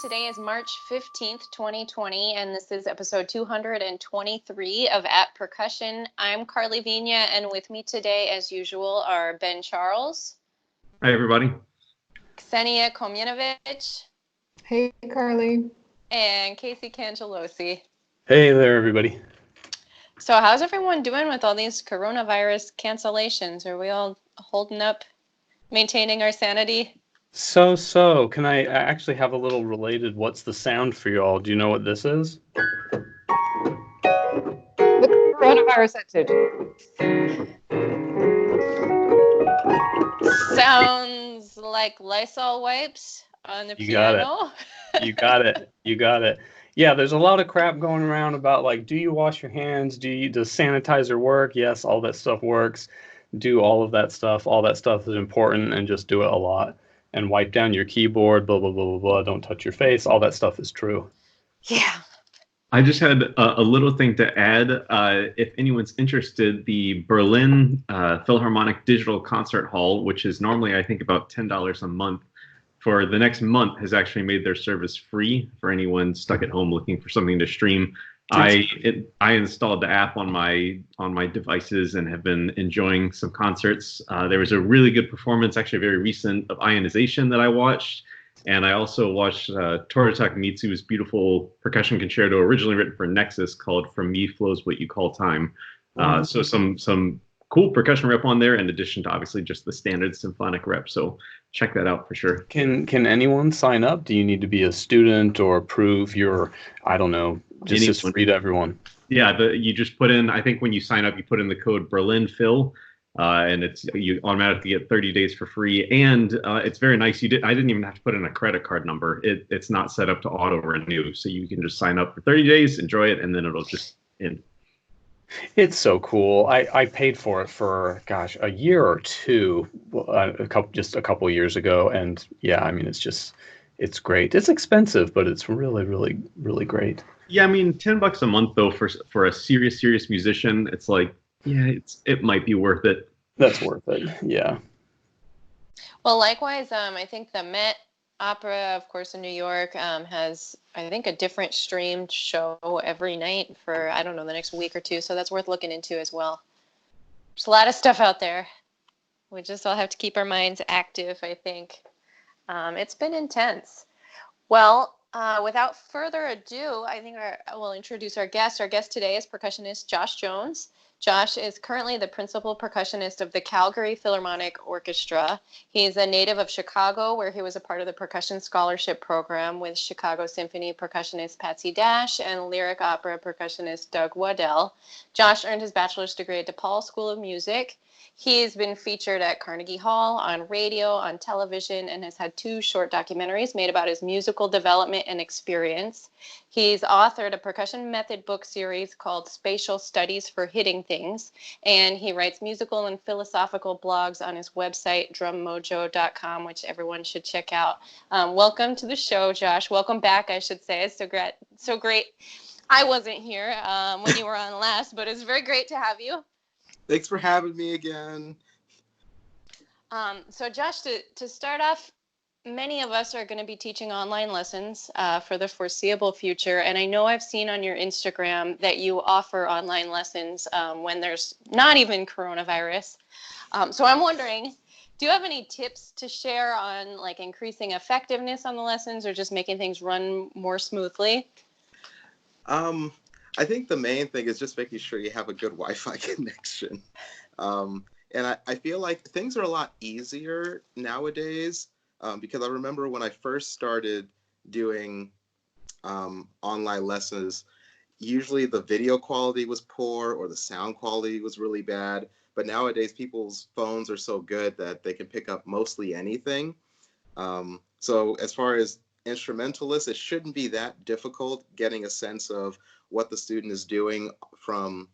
Today is March 15th, 2020, and this is episode 223 of At Percussion. I'm Carly Vigna, and with me today, as usual, are Ben Charles. Hi, everybody. Ksenia Komjenovic. Hey, Carly. And Casey Cangelosi. Hey there, everybody. So how's everyone doing with all these coronavirus cancellations? Are we all holding up, maintaining our sanity? So, can I actually have a little related what's the sound for y'all? Do you know what this is? What's coronavirus up to? Sounds like Lysol wipes on the piano. You got it. Yeah, there's a lot of crap going around about like, do you wash your hands? Does sanitizer work? Yes, all that stuff works. Do all of that stuff. All that stuff is important, and just do it a lot. And wipe down your keyboard, blah, blah, blah, blah, blah. Don't touch your face. All that stuff is true. Yeah. I just had a little thing to add. If anyone's interested, the Berlin Philharmonic Digital Concert Hall, which is normally, I think, about $10 a month, for the next month has actually made their service free for anyone stuck at home looking for something to stream. I installed the app on my devices and have been enjoying some concerts. There was a really good performance, actually very recent, of Ionization that I watched. And I also watched Toru Takemitsu's beautiful percussion concerto, originally written for Nexus, called From Me Flows What You Call Time. So some cool percussion rep on there, in addition to obviously just the standard symphonic rep. So check that out for sure. Can anyone sign up? Do you need to be a student or prove you're, I don't know, just free to everyone? Yeah, you just put in, I think when you sign up, you put in the code BerlinPhil, and you automatically get 30 days for free. And it's very nice. I didn't even have to put in a credit card number. It's not set up to auto renew, so you can just sign up for 30 days, enjoy it, and then it'll just end. It's so cool. I paid for it for, a year or two, a couple years ago. And yeah, I mean, it's great. It's expensive, but it's really, really, really great. Yeah, I mean, $10 a month though for a serious musician, it's like, yeah, it might be worth it. That's worth it. Yeah. Well, likewise, I think the Met Opera, of course, in New York, has, I think, a different streamed show every night for, I don't know, the next week or two. So that's worth looking into as well. There's a lot of stuff out there. We just all have to keep our minds active, I think. It's been intense. Well, without further ado, I think we'll introduce our guest. Our guest today is percussionist Josh Jones. Josh is currently the principal percussionist of the Calgary Philharmonic Orchestra. He's a native of Chicago, where he was a part of the Percussion Scholarship Program with Chicago Symphony percussionist Patsy Dash and lyric opera percussionist Doug Waddell. Josh earned his bachelor's degree at DePaul School of Music. He's been featured at Carnegie Hall, on radio, on television, and has had 2 short documentaries made about his musical development and experience. He's authored a percussion method book series called Spatial Studies for Hitting Things, and he writes musical and philosophical blogs on his website, drummojo.com, which everyone should check out. Welcome to the show, Josh. Welcome back, I should say. It's so great. I wasn't here when you were on last, but it's very great to have you. Thanks for having me again. So Josh, to start off, many of us are going to be teaching online lessons for the foreseeable future. And I know I've seen on your Instagram that you offer online lessons when there's not even coronavirus. So I'm wondering, do you have any tips to share on like increasing effectiveness on the lessons or just making things run more smoothly? I think the main thing is just making sure you have a good Wi-Fi connection. And I feel like things are a lot easier nowadays because I remember when I first started doing online lessons, usually the video quality was poor or the sound quality was really bad. But nowadays, people's phones are so good that they can pick up mostly anything. So as far as instrumentalists, it shouldn't be that difficult getting a sense of what the student is doing from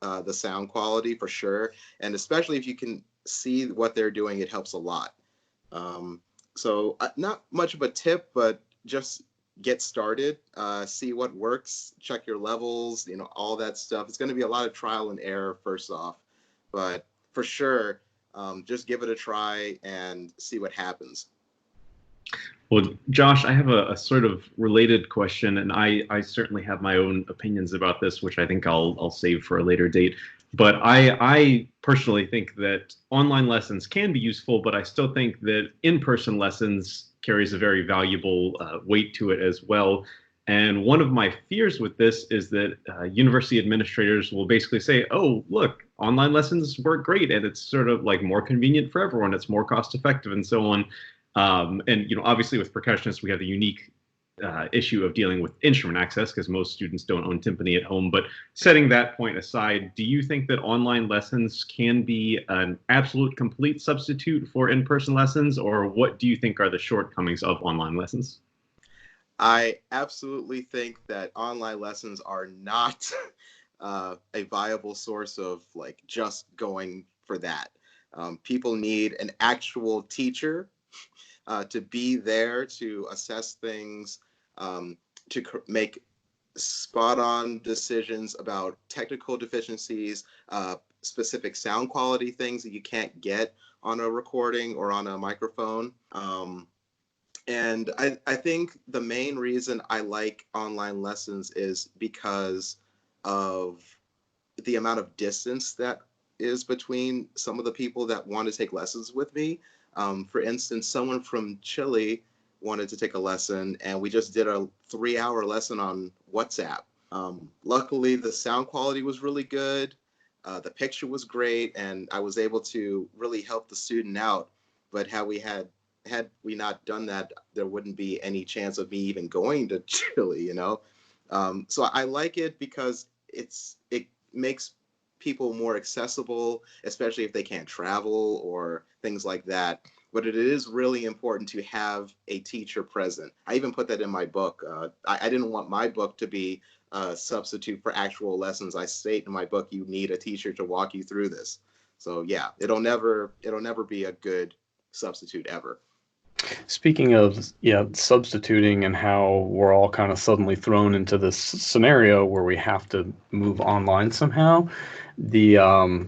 the sound quality for sure. And especially if you can see what they're doing, it helps a lot. So not much of a tip, but just get started, see what works, check your levels, all that stuff. It's going to be a lot of trial and error first off, but for sure, just give it a try and see what happens. Well, Josh, I have a sort of related question, and I certainly have my own opinions about this, which I think I'll save for a later date. But I personally think that online lessons can be useful, but I still think that in-person lessons carries a very valuable weight to it as well. And one of my fears with this is that university administrators will basically say, oh, look, online lessons work great, and it's sort of like more convenient for everyone. It's more cost effective and so on. And obviously with percussionists, we have the unique issue of dealing with instrument access because most students don't own timpani at home. But setting that point aside, do you think that online lessons can be an absolute complete substitute for in-person lessons, or what do you think are the shortcomings of online lessons? I absolutely think that online lessons are not a viable source of like just going for that. People need an actual teacher to be there to assess things, to make spot on decisions about technical deficiencies, specific sound quality things that you can't get on a recording or on a microphone. And I think the main reason I like online lessons is because of the amount of distance that is between some of the people that want to take lessons with me. For instance, someone from Chile wanted to take a lesson, and we just did a 3-hour lesson on WhatsApp. Luckily, the sound quality was really good. The picture was great, and I was able to really help the student out. But had we not done that, there wouldn't be any chance of me even going to Chile, So I like it because it makes people more accessible, especially if they can't travel or things like that. But it is really important to have a teacher present. I even put that in my book. I didn't want my book to be a substitute for actual lessons. I state in my book, you need a teacher to walk you through this. So yeah, it'll never be a good substitute ever. Speaking of substituting and how we're all kind of suddenly thrown into this scenario where we have to move online somehow, the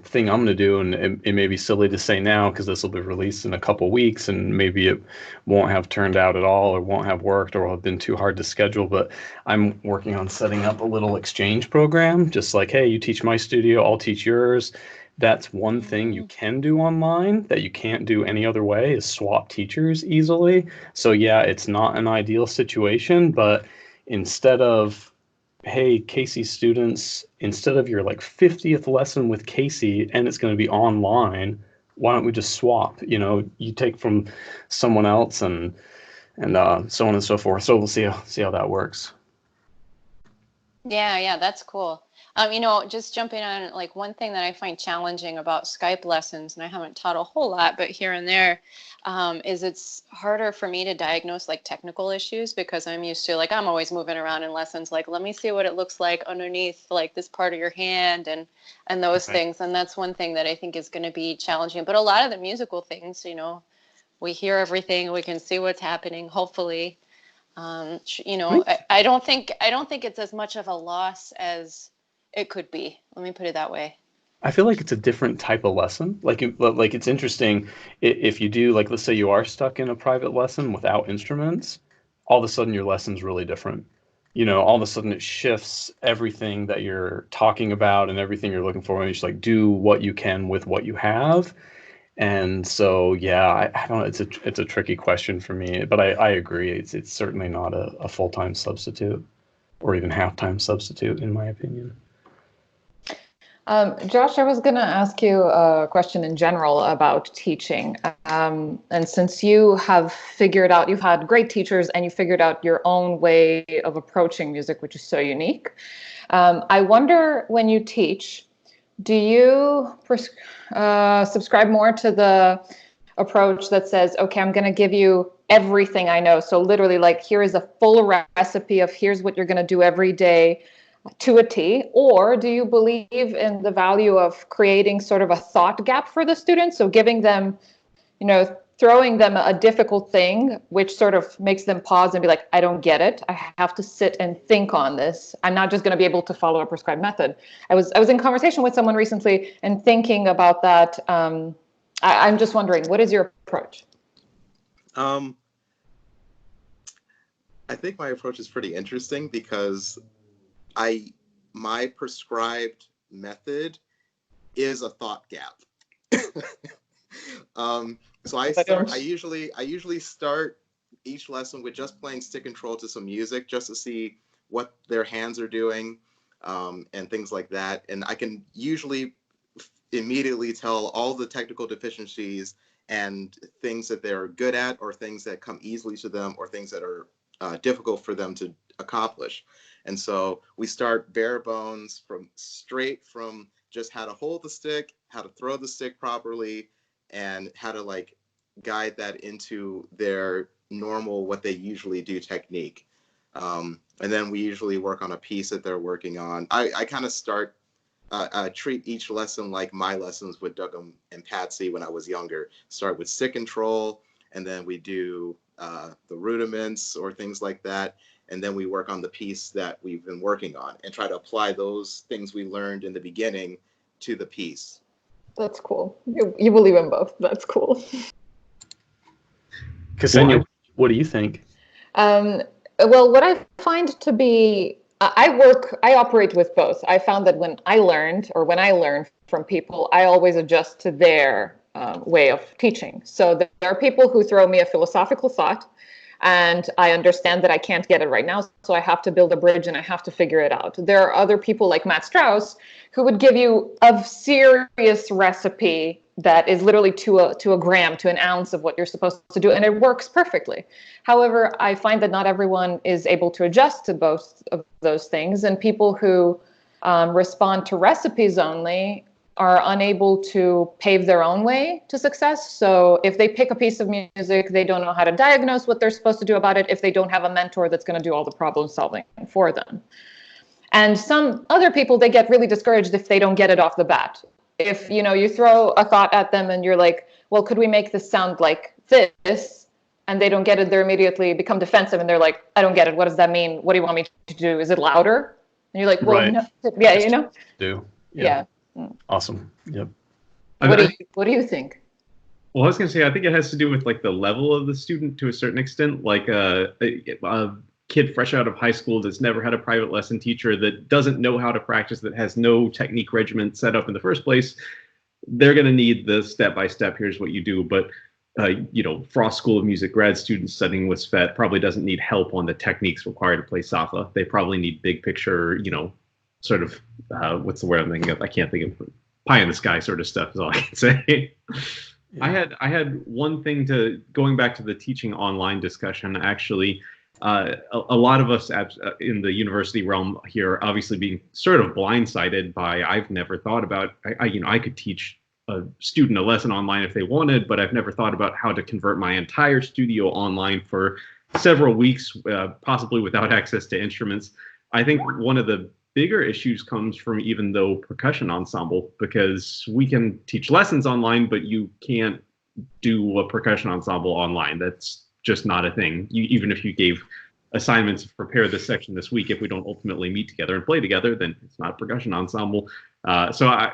thing I'm going to do, and it may be silly to say now because this will be released in a couple weeks and maybe it won't have turned out at all or won't have worked or will have been too hard to schedule, but I'm working on setting up a little exchange program, just like, hey, you teach my studio, I'll teach yours. That's one thing you can do online that you can't do any other way, is swap teachers easily. So yeah, it's not an ideal situation, but instead of, hey, Casey students, instead of your like 50th lesson with Casey and it's going to be online, why don't we just swap? You take from someone else and so on and so forth. So we'll see how that works. Yeah, that's cool. Just jumping on, like, one thing that I find challenging about Skype lessons, and I haven't taught a whole lot, but here and there, is it's harder for me to diagnose like technical issues because I'm used to, like, I'm always moving around in lessons, like, let me see what it looks like underneath like this part of your hand and those things. And that's one thing that I think is going to be challenging. But a lot of the musical things, we hear everything, we can see what's happening, hopefully. I don't think it's as much of a loss as it could be. Let me put it that way. I feel like it's a different type of lesson. Like it's interesting if you do, like, let's say you are stuck in a private lesson without instruments, all of a sudden your lesson's really different. All of a sudden it shifts everything that you're talking about and everything you're looking for, and you just like do what you can with what you have. And so, yeah, I don't know. It's a tricky question for me, but I agree. It's certainly not a full-time substitute or even half-time substitute, in my opinion. Josh, I was going to ask you a question in general about teaching. And since you have figured out, you've had great teachers and you figured out your own way of approaching music, which is so unique. I wonder, when you teach, do you subscribe more to the approach that says, okay, I'm going to give you everything I know. So literally, like, here is a full recipe of here's what you're going to do every day to a T? Or do you believe in the value of creating sort of a thought gap for the students? So giving them, throwing them a difficult thing, which sort of makes them pause and be like, I don't get it. I have to sit and think on this. I'm not just going to be able to follow a prescribed method. I was in conversation with someone recently and thinking about that. I'm just wondering, what is your approach? I think my approach is pretty interesting because my prescribed method is a thought gap. So I usually start each lesson with just playing stick control to some music just to see what their hands are doing, and things like that. And I can usually immediately tell all the technical deficiencies and things that they're good at, or things that come easily to them, or things that are difficult for them to accomplish. And so we start bare bones straight from just how to hold the stick, how to throw the stick properly, and how to like guide that into their normal, what they usually do technique. And then we usually work on a piece that they're working on. I kind of treat each lesson like my lessons with Doug and Patsy when I was younger. Start with stick control, and then we do the rudiments or things like that. And then we work on the piece that we've been working on and try to apply those things we learned in the beginning to the piece. That's cool. You believe in both. That's cool. Ksenia, what do you think? Well, what I find to be, I operate with both. I found that when I learn from people, I always adjust to their way of teaching. So there are people who throw me a philosophical thought, and I understand that I can't get it right now, so I have to build a bridge and I have to figure it out. There are other people like Matt Strauss who would give you a serious recipe that is literally to a gram, to an ounce of what you're supposed to do, and it works perfectly. However, I find that not everyone is able to adjust to both of those things, and people who respond to recipes only are unable to pave their own way to success. So if they pick a piece of music, they don't know how to diagnose what they're supposed to do about it if they don't have a mentor that's going to do all the problem solving for them. And some other people, they get really discouraged if they don't get it off the bat. If you throw a thought at them and you're like, well, could we make this sound like this? And they don't get it, they immediately become defensive and they're like, I don't get it. What does that mean? What do you want me to do? Is it louder? And you're like, well, right. No. Yeah, Do. Yeah. Awesome. Yep. What do you think? Well, I was going to say, I think it has to do with like the level of the student to a certain extent. Like a kid fresh out of high school that's never had a private lesson teacher, that doesn't know how to practice, that has no technique regimen set up in the first place, they're going to need the step-by-step, here's what you do. But Frost School of Music grad students studying with SVET probably doesn't need help on the techniques required to play Safa. They probably need big picture, sort of, what's the word I'm thinking of? I can't think of. Pie in the sky sort of stuff is all I can say. Yeah. I had one thing going back to the teaching online discussion, actually. A lot of us in the university realm here are obviously being sort of blindsided by, I've never thought about, I could teach a student a lesson online if they wanted, but I've never thought about how to convert my entire studio online for several weeks, possibly without access to instruments. I think one of the bigger issues comes from even though percussion ensemble, because we can teach lessons online, but you can't do a percussion ensemble online. That's just not a thing. Even if you gave assignments to prepare this section this week, if we don't ultimately meet together and play together, then it's not a percussion ensemble. So I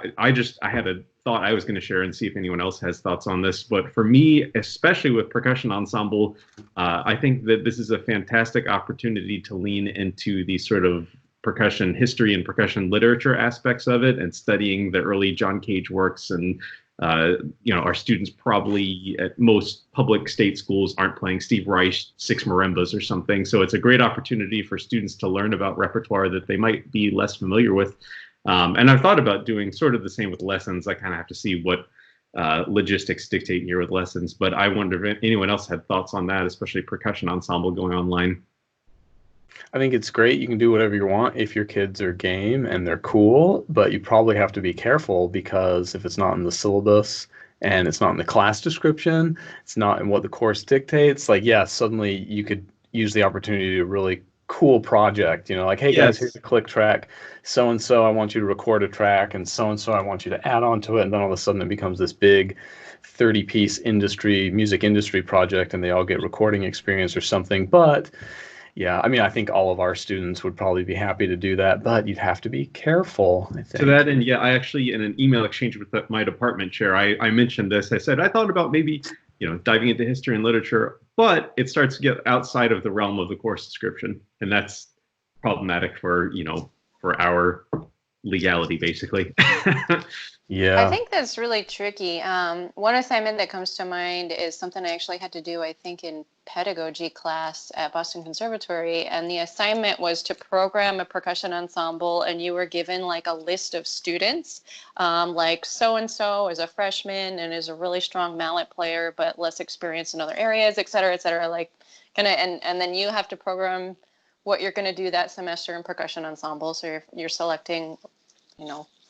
had a thought I was going to share and see if anyone else has thoughts on this. But for me, especially with percussion ensemble, I think that this is a fantastic opportunity to lean into the sort of percussion history and percussion literature aspects of it, and studying the early John Cage works. And our students probably at most public state schools aren't playing Steve Reich six marimbas or something. So it's a great opportunity for students to learn about repertoire that they might be less familiar with. And I've thought about doing sort of the same with lessons. I kind of have to see what logistics dictate here with lessons, but I wonder if anyone else had thoughts on that, especially percussion ensemble going online. I think it's great. You can do whatever you want if your kids are game and they're cool, but you probably have to be careful, because if it's not in the syllabus and it's not in the class description, it's not in what the course dictates, suddenly you could use the opportunity to do a really cool project, like, hey guys, here's a click track, so-and-so, I want you to record a track, and so-and-so, I want you to add on to it. And then all of a sudden it becomes this big 30-piece music industry project, and they all get recording experience or something. But yeah, I think all of our students would probably be happy to do that, but you'd have to be careful, I think. To that end, I actually, in an email exchange with my department chair, I mentioned this. I said, I thought about maybe diving into history and literature, but it starts to get outside of the realm of the course description, and that's problematic for our legality, basically. Yeah. I think that's really tricky. One assignment that comes to mind is something I actually had to do, I think, in pedagogy class at Boston Conservatory. And the assignment was to program a percussion ensemble, and you were given like a list of students, like so-and-so is a freshman and is a really strong mallet player, but less experienced in other areas, et cetera, like kind of, and then you have to program what you're going to do that semester in percussion ensemble. So you're selecting,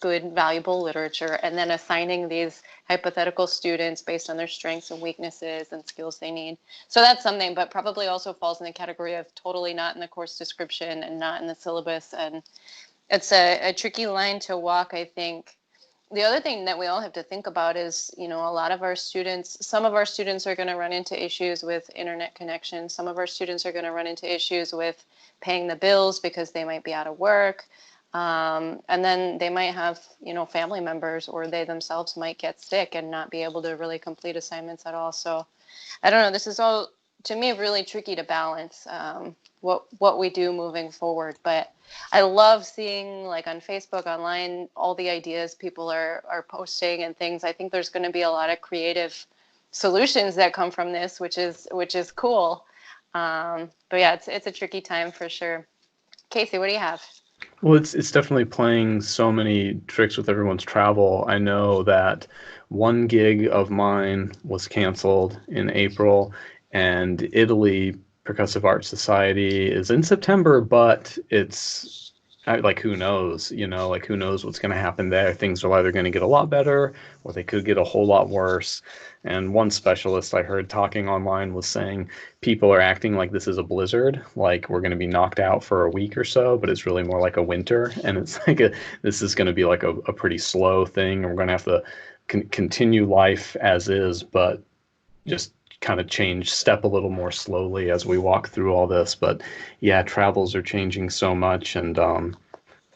good, valuable literature, and then assigning these hypothetical students based on their strengths and weaknesses and skills they need. So that's something, but probably also falls in the category of totally not in the course description and not in the syllabus. And it's a tricky line to walk, I think. The other thing that we all have to think about is, a lot of our students, some of our students are going to run into issues with internet connection. Some of our students are going to run into issues with paying the bills because they might be out of work. And then they might have, family members, or they themselves might get sick and not be able to really complete assignments at all. So I don't know, this is all, to me, really tricky to balance what we do moving forward. But I love seeing, like, on Facebook, online, all the ideas people are posting and things. I think there's going to be a lot of creative solutions that come from this, which is cool. But yeah, it's a tricky time for sure. Casey, what do you have? Well, it's definitely playing so many tricks with everyone's travel. I know that one gig of mine was canceled in April, and Italy Percussive Arts Society is in September, but it's like, who knows, who knows what's going to happen there. Things are either going to get a lot better, or they could get a whole lot worse. And one specialist I heard talking online was saying people are acting like this is a blizzard, like we're going to be knocked out for a week or so, but it's really more like a winter. And it's like this is going to be like a pretty slow thing. And we're going to have to continue life as is, but just kind of step a little more slowly as we walk through all this. But yeah, travels are changing so much, and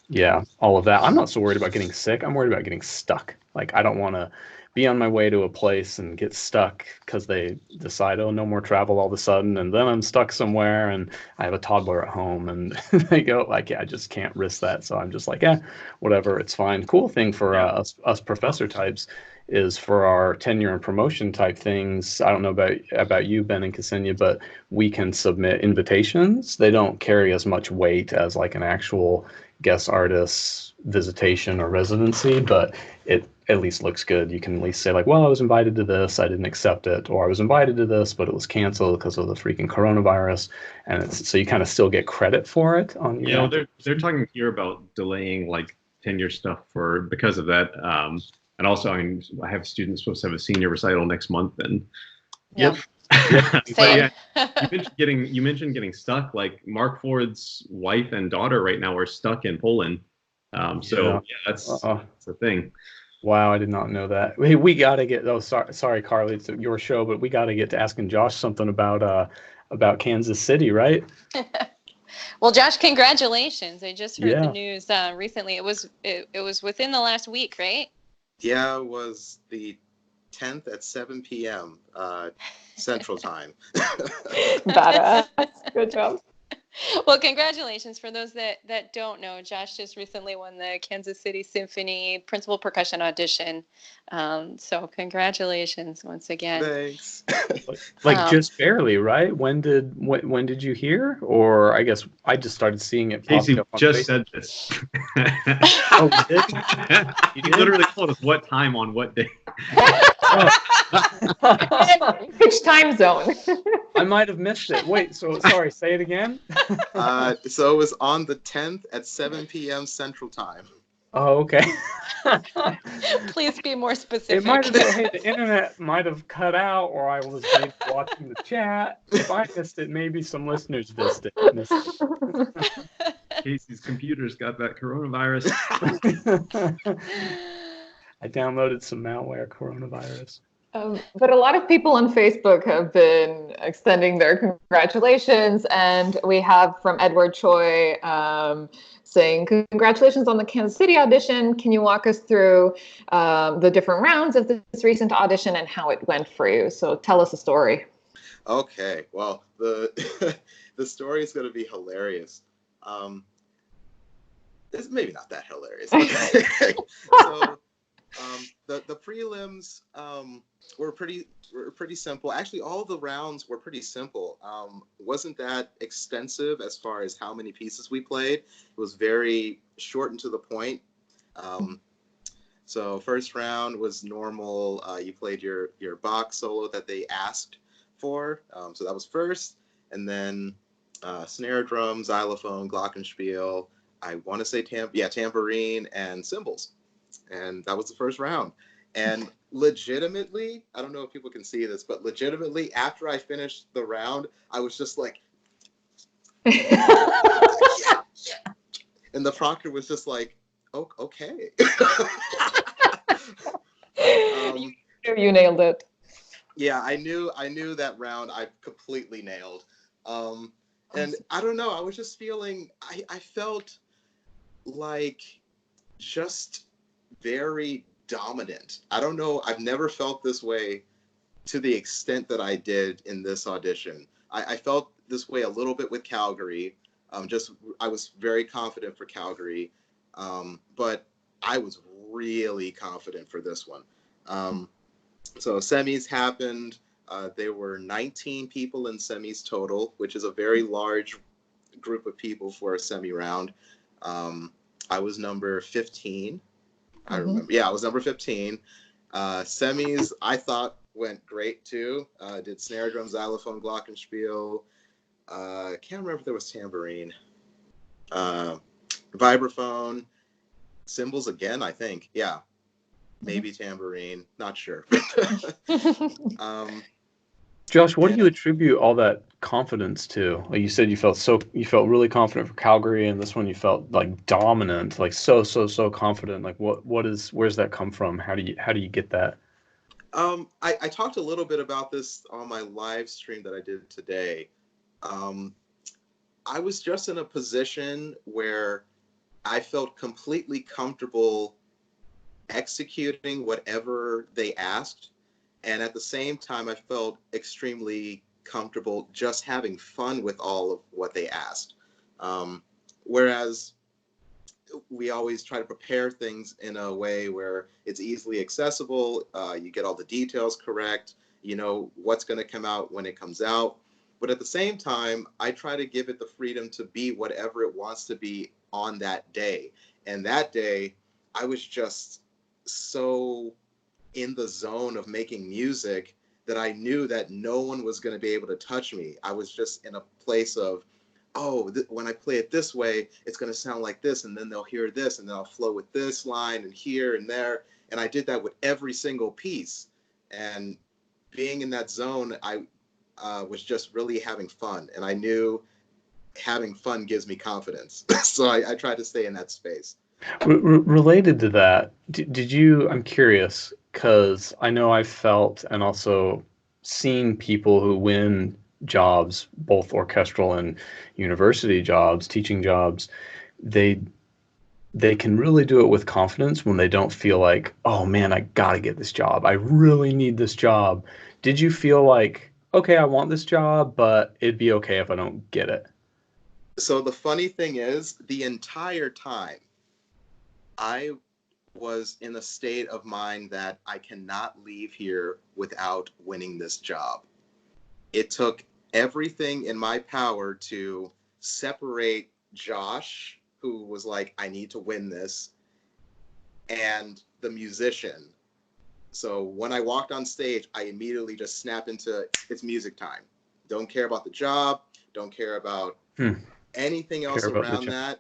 yeah, all of that. I'm not so worried about getting sick. I'm worried about getting stuck. Like, I don't want to be on my way to a place and get stuck because they decide, oh, no more travel all of a sudden, and then I'm stuck somewhere and I have a toddler at home, and they go like, yeah, I just can't risk that. So I'm just like, whatever, it's fine. Cool thing for us professor types is for our tenure and promotion type things. I don't know about you, Ben and Ksenia, but we can submit invitations. They don't carry as much weight as like an actual guest artist visitation or residency, but it at least looks good. You can at least say like, well, I was invited to this, I didn't accept it, or I was invited to this, but it was canceled because of the freaking coronavirus. And so you kind of still get credit for it on your. They're talking here about delaying like tenure stuff because of that. And also, I have students supposed to have a senior recital next month, and Yep. But yeah, you mentioned getting stuck. Like Mark Ford's wife and daughter right now are stuck in Poland. That's a thing. Wow, I did not know that. Hey, we got to get. Oh, sorry, Carly, it's your show, but we got to get to asking Josh something about Kansas City, right? Well, Josh, congratulations! I just heard the news recently. It was within the last week, right? Yeah, it was the 10th at 7 p.m. Central Time. Badass. Good job. Well, congratulations. For those that don't know, Josh just recently won the Kansas City Symphony Principal Percussion Audition. So congratulations once again. Thanks. Just barely, right? When did you hear? Or I guess I just started seeing it. Casey just said this. Oh, did? He literally told us what time on what day. Which time zone? I might have missed it. Wait, so sorry, say it again. So it was on the 10th at 7 p.m. Central Time. Oh, okay. Please be more specific. It might have been, hey, the internet might have cut out, or I was maybe watching the chat. If I missed it, maybe some listeners missed it. Casey's computer's got that coronavirus. I downloaded some malware coronavirus. But a lot of people on Facebook have been extending their congratulations, and we have from Edward Choi saying, "Congratulations on the Kansas City audition. Can you walk us through the different rounds of this recent audition and how it went for you?" So tell us a story. Okay, well, the the story is going to be hilarious. It's maybe not that hilarious. Okay. So the prelims were pretty simple. Actually, all the rounds were pretty simple. Wasn't that extensive as far as how many pieces we played. It was very short and to the point. So first round was normal. You played your Bach solo that they asked for. So that was first, and then snare drum, xylophone, glockenspiel. I want to say tambourine and cymbals, and that was the first round. And legitimately, I don't know if people can see this, but legitimately, after I finished the round, I was just like, yeah. And the proctor was just like, oh, okay. You nailed it. Yeah, I knew that round I completely nailed. And I don't know, I was just feeling, I felt like just very dominant. I don't know, I've never felt this way to the extent that I did in this audition. I felt this way a little bit with Calgary. I was very confident for Calgary, but I was really confident for this one. So semis happened. There were 19 people in semis total, which is a very large group of people for a semi round. I was number 15. I remember. Yeah, I was number 15. Semis, I thought went great too. Did snare drum, xylophone, glockenspiel. Can't remember if there was tambourine. Vibraphone, cymbals again, I think. Yeah. Maybe tambourine, not sure. Josh, what do you attribute all that confidence to? Like you said, you felt really confident for Calgary, and this one you felt like dominant, like so confident. Like where's that come from? How do you get that? I talked a little bit about this on my live stream that I did today. I was just in a position where I felt completely comfortable executing whatever they asked. And at the same time, I felt extremely comfortable just having fun with all of what they asked. Whereas we always try to prepare things in a way where it's easily accessible. You get all the details correct. You know what's going to come out when it comes out. But at the same time, I try to give it the freedom to be whatever it wants to be on that day. And that day, I was just so in the zone of making music that I knew that no one was going to be able to touch me. I was just in a place of, when I play it this way, it's going to sound like this, and then they'll hear this, and then I'll flow with this line and here and there. And I did that with every single piece. And being in that zone, I was just really having fun. And I knew having fun gives me confidence. So I tried to stay in that space. Related to that, did you, I'm curious, because I know I've felt and also seen people who win jobs, both orchestral and university jobs, teaching jobs, they can really do it with confidence when they don't feel like, oh man, I gotta get this job. I really need this job. Did you feel like, okay, I want this job, but it'd be okay if I don't get it? So the funny thing is, the entire time, I was in a state of mind that I cannot leave here without winning this job. It took everything in my power to separate Josh, who was like, I need to win this, and the musician. So when I walked on stage, I immediately just snapped into, it's music time. Don't care about the job. Don't care about anything else around that.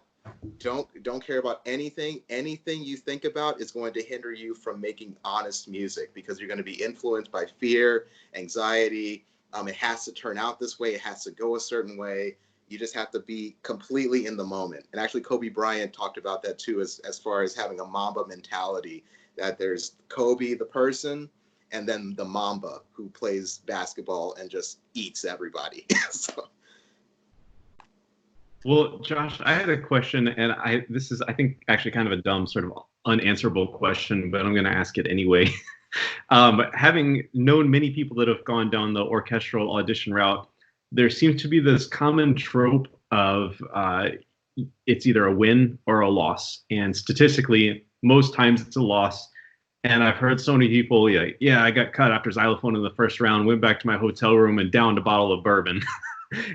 Don't care about anything. Anything you think about is going to hinder you from making honest music, because you're going to be influenced by fear, anxiety. It has to turn out this way. It has to go a certain way. You just have to be completely in the moment. And actually, Kobe Bryant talked about that too, as far as having a Mamba mentality, that there's Kobe, the person, and then the Mamba, who plays basketball and just eats everybody. So. Well, Josh, I had a question, and this is, I think, actually kind of a dumb, sort of unanswerable question, but I'm going to ask it anyway. Having known many people that have gone down the orchestral audition route, there seems to be this common trope of it's either a win or a loss. And statistically, most times it's a loss. And I've heard so many people, yeah, I got cut after xylophone in the first round, went back to my hotel room and downed a bottle of bourbon.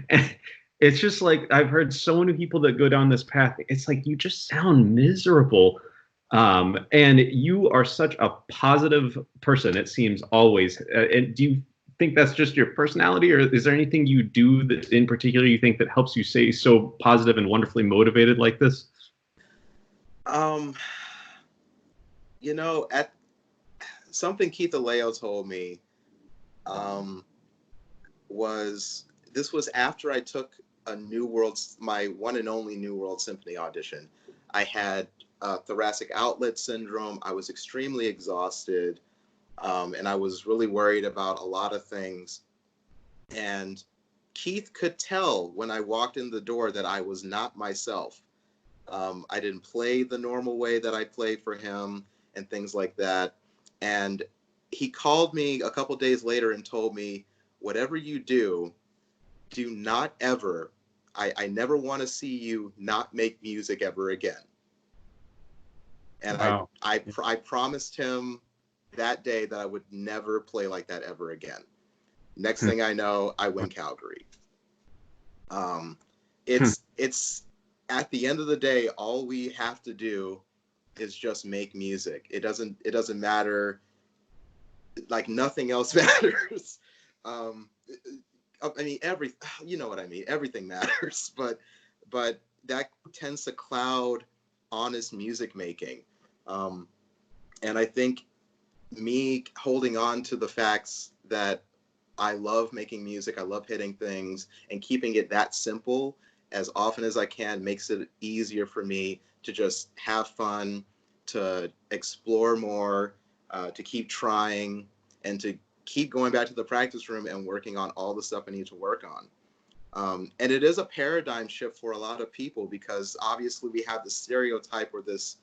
And it's just like, I've heard so many people that go down this path. It's like, you just sound miserable. And you are such a positive person, it seems, always. And do you think that's just your personality, or is there anything you do that in particular you think that helps you stay so positive and wonderfully motivated like this? At something Keith Aleo told me was after I took my one and only New World Symphony audition. I had thoracic outlet syndrome. I was extremely exhausted, and I was really worried about a lot of things. And Keith could tell when I walked in the door that I was not myself. I didn't play the normal way that I played for him and things like that. And he called me a couple days later and told me, whatever you do not ever, I never want to see you not make music ever again. And wow. I promised him that day that I would never play like that ever again. Next thing I know, I win Calgary. It's at the end of the day, all we have to do is just make music. It doesn't matter. Like, nothing else matters. I mean, you know what I mean? Everything matters, but that tends to cloud honest music making. And I think me holding on to the facts that I love making music, I love hitting things, and keeping it that simple as often as I can makes it easier for me to just have fun, to explore more, to keep trying, and to keep going back to the practice room and working on all the stuff I need to work on. And it is a paradigm shift for a lot of people, because obviously we have the stereotype, or this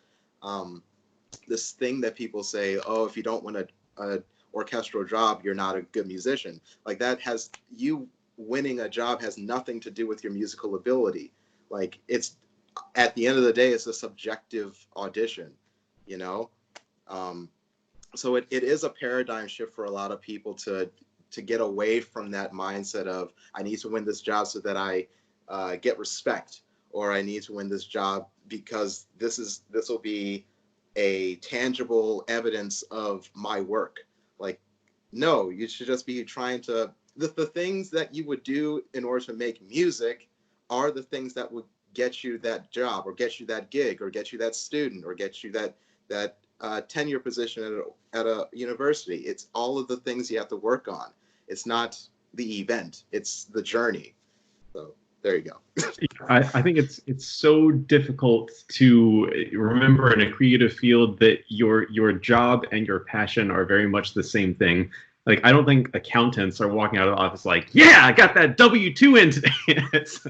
thing that people say, oh, if you don't win a orchestral job, you're not a good musician. Like, you winning a job has nothing to do with your musical ability. Like, it's, at the end of the day, it's a subjective audition, you know? So it is a paradigm shift for a lot of people to get away from that mindset of, I need to win this job so that I get respect, or I need to win this job because this will be a tangible evidence of my work. Like, no, you should just be trying to, the things that you would do in order to make music are the things that would get you that job, or get you that gig, or get you that student, or get you that tenure position at a university. It's all of the things you have to work on. It's not the event, it's the journey. So there you go. I think it's so difficult to remember in a creative field that your job and your passion are very much the same thing. Like, I don't think accountants are walking out of the office like, yeah, I got that W-2 in today. it's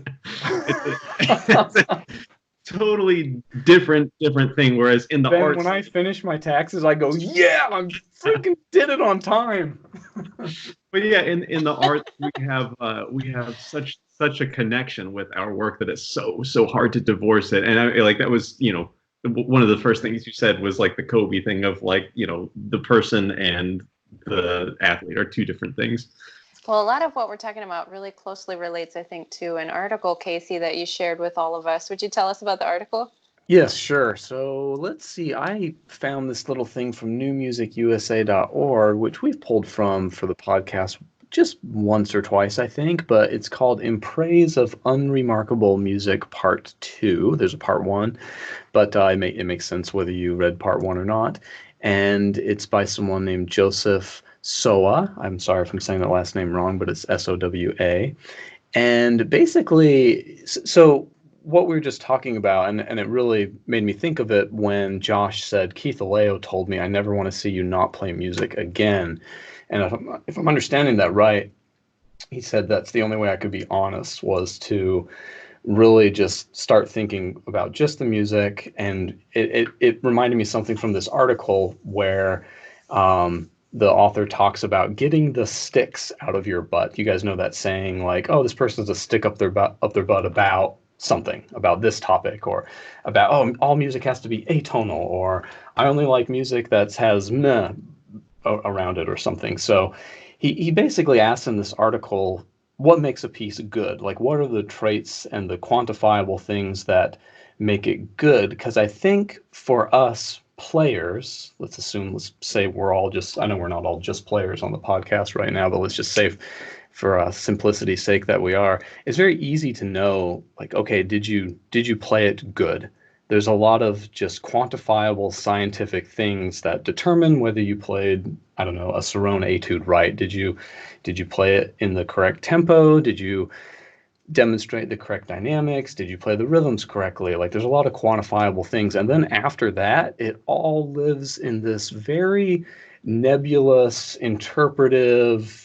a totally different thing. Whereas in the arts, when I finish my taxes, I go, yeah, I freaking did it on time. But yeah, in the arts, we have such a connection with our work that it's so hard to divorce it. And that was, one of the first things you said was like the Kobe thing of, like, the person and the athlete are two different things. Well, a lot of what we're talking about really closely relates, I think, to an article, Casey, that you shared with all of us. Would you tell us about the article? Yes, sure. So let's see. I found this little thing from newmusicusa.org, which we've pulled from for the podcast just once or twice, I think, but it's called In Praise of Unremarkable Music Part 2. There's a Part 1, but it makes sense whether you read Part 1 or not. And it's by someone named Joseph Sowa. I'm sorry if I'm saying that last name wrong, but it's Sowa. And basically, so what we were just talking about, and it really made me think of it when Josh said, Keith Aleo told me, I never want to see you not play music again. And if I'm understanding that right, he said that's the only way I could be honest, was to really just start thinking about just the music. And it reminded me something from this article where the author talks about getting the sticks out of your butt. You guys know that saying, like, oh, this person's a stick up their butt about something, about this topic, or about, oh, all music has to be atonal, or I only like music that has meh around it or something. So he basically asks in this article, what makes a piece good? Like, what are the traits and the quantifiable things that make it good? Because I think for us players, let's say we're all just, I know we're not all just players on the podcast right now, but let's just say for simplicity's sake that we are, it's very easy to know, like, okay, did you play it good? There's a lot of just quantifiable scientific things that determine whether you played, I don't know, a Cerrone etude right. Did you play it in the correct tempo? Did you demonstrate the correct dynamics? Did you play the rhythms correctly? Like, there's a lot of quantifiable things. And then after that, it all lives in this very nebulous, interpretive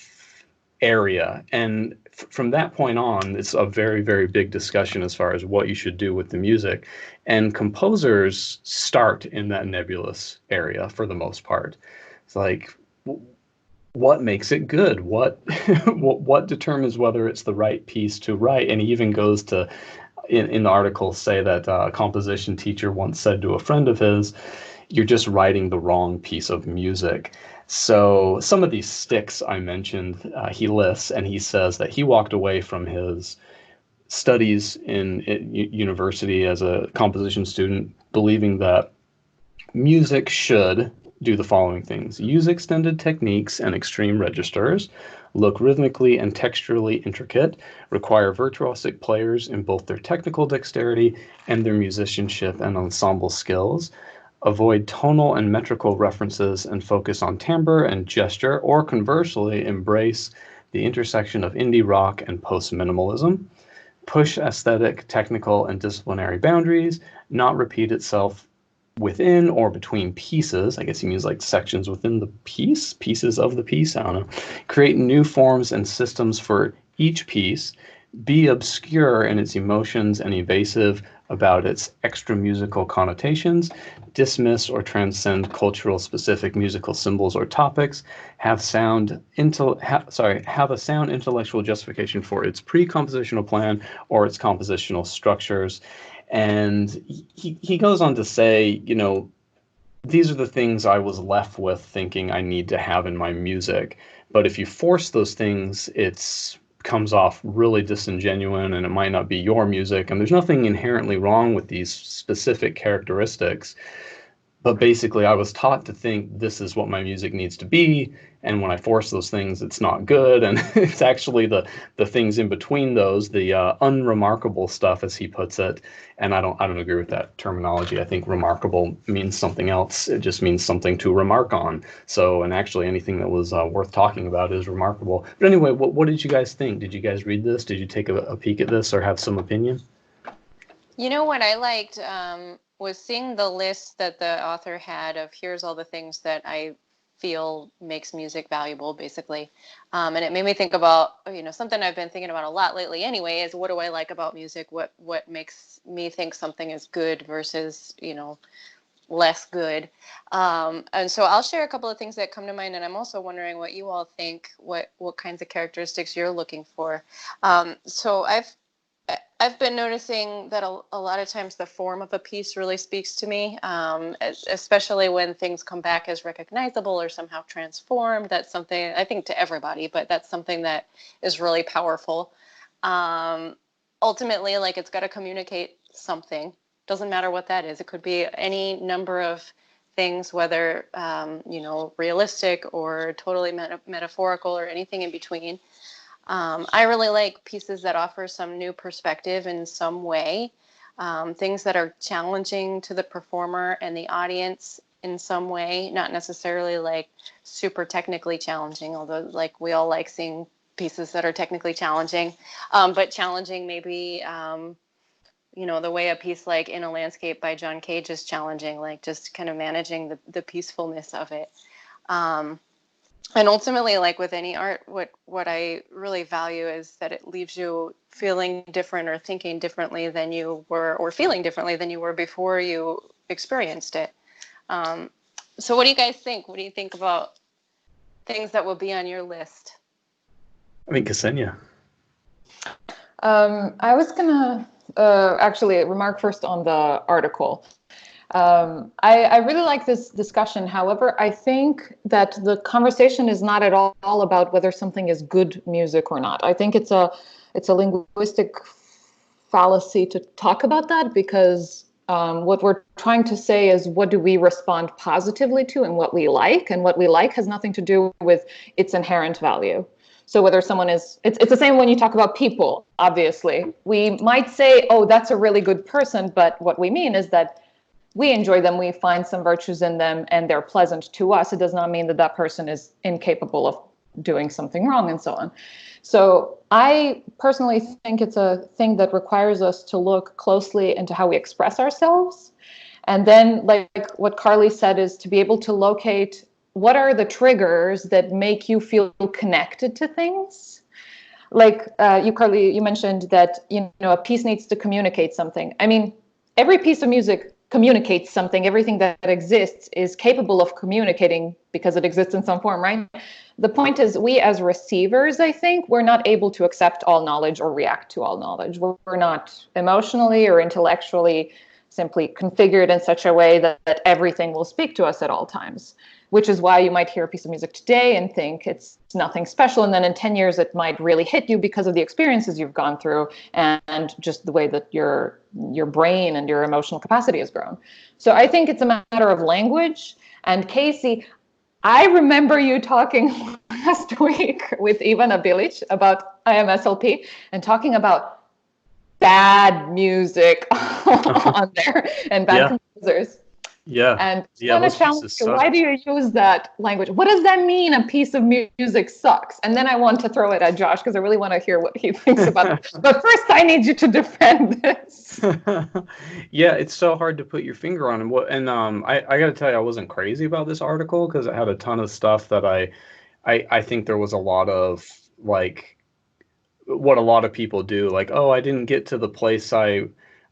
area. And from that point on, it's a very, very big discussion as far as what you should do with the music. And composers start in that nebulous area for the most part. It's like, what makes it good? What what determines whether it's the right piece to write? And he even goes to, in the article, say that a composition teacher once said to a friend of his, you're just writing the wrong piece of music. So some of these sticks I mentioned, he lists, and he says that he walked away from his studies in university as a composition student believing that music should do the following things: use extended techniques and extreme registers, look rhythmically and texturally intricate, require virtuosic players in both their technical dexterity and their musicianship and ensemble skills, avoid tonal and metrical references and focus on timbre and gesture, or conversely, embrace the intersection of indie rock and post-minimalism, push aesthetic, technical, and disciplinary boundaries, not repeat itself within or between pieces. I guess he means like sections within the piece, pieces of the piece, I don't know. Create new forms and systems for each piece, be obscure in its emotions and evasive about its extra musical connotations, dismiss or transcend cultural specific musical symbols or topics, have a sound intellectual justification for its pre-compositional plan or its compositional structures. And he goes on to say, you know, these are the things I was left with thinking I need to have in my music. But if you force those things, it's comes off really disingenuous, and it might not be your music. And there's nothing inherently wrong with these specific characteristics. But basically, I was taught to think this is what my music needs to be, and when I force those things, it's not good. And it's actually the things in between those, the unremarkable stuff, as he puts it. And I don't agree with that terminology. I think remarkable means something else. It just means something to remark on. So, and actually, anything that was worth talking about is remarkable. But anyway, what did you guys think? Did you guys read this? Did you take a peek at this or have some opinion? You know what I liked was seeing the list that the author had of here's all the things that I feel makes music valuable, basically. And it made me think about, you know, something I've been thinking about a lot lately anyway, is what do I like about music? What makes me think something is good versus, you know, less good. And so I'll share a couple of things that come to mind, and I'm also wondering what you all think, what kinds of characteristics you're looking for. So I've been noticing that a lot of times the form of a piece really speaks to me, especially when things come back as recognizable or somehow transformed. That's something, I think, to everybody, but that's something that is really powerful. Ultimately, like, it's got to communicate something. Doesn't matter what that is. It could be any number of things, whether, you know, realistic or totally metaphorical or anything in between. I really like pieces that offer some new perspective in some way, things that are challenging to the performer and the audience in some way, not necessarily like super technically challenging, although like we all like seeing pieces that are technically challenging, but challenging maybe the way a piece like In a Landscape by John Cage is challenging, like just kind of managing the peacefulness of it. And ultimately, like with any art, what I really value is that it leaves you feeling different or thinking differently than you were, or feeling differently than you were before you experienced it. So what do you guys think? What do you think about things that will be on your list? I mean, Ksenia. I was gonna actually remark first on the article. I really like this discussion. However, I think that the conversation is not at all about whether something is good music or not. I think it's a linguistic fallacy to talk about that, because what we're trying to say is, what do we respond positively to and what we like? And what we like has nothing to do with its inherent value. So whether someone is, it's the same when you talk about people, obviously. We might say, oh, that's a really good person, but what we mean is that we enjoy them, we find some virtues in them, and they're pleasant to us. It does not mean that that person is incapable of doing something wrong, and so on. So I personally think it's a thing that requires us to look closely into how we express ourselves. And then, like what Carly said, is to be able to locate what are the triggers that make you feel connected to things. Like you, Carly, you mentioned that, a piece needs to communicate something. I mean, every piece of music communicates something. Everything that exists is capable of communicating because it exists in some form, right? The point is, we as receivers, I think, we're not able to accept all knowledge or react to all knowledge. We're not emotionally or intellectually simply configured in such a way that everything will speak to us at all times, which is why you might hear a piece of music today and think it's nothing special. And then in 10 years, it might really hit you because of the experiences you've gone through and just the way that your brain and your emotional capacity has grown. So I think it's a matter of language. And Casey, I remember you talking last week with Ivana Bilic about IMSLP and talking about bad music on there and bad composers. Yeah. And want to challenge you, why do you use that language? What does that mean, a piece of music sucks? And then I want to throw it at Josh because I really want to hear what he thinks about it. But first, I need you to defend this. Yeah, it's so hard to put your finger on. And I got to tell you, I wasn't crazy about this article because it had a ton of stuff that I think there was a lot of, like, what a lot of people do, like, oh, I didn't get to the place I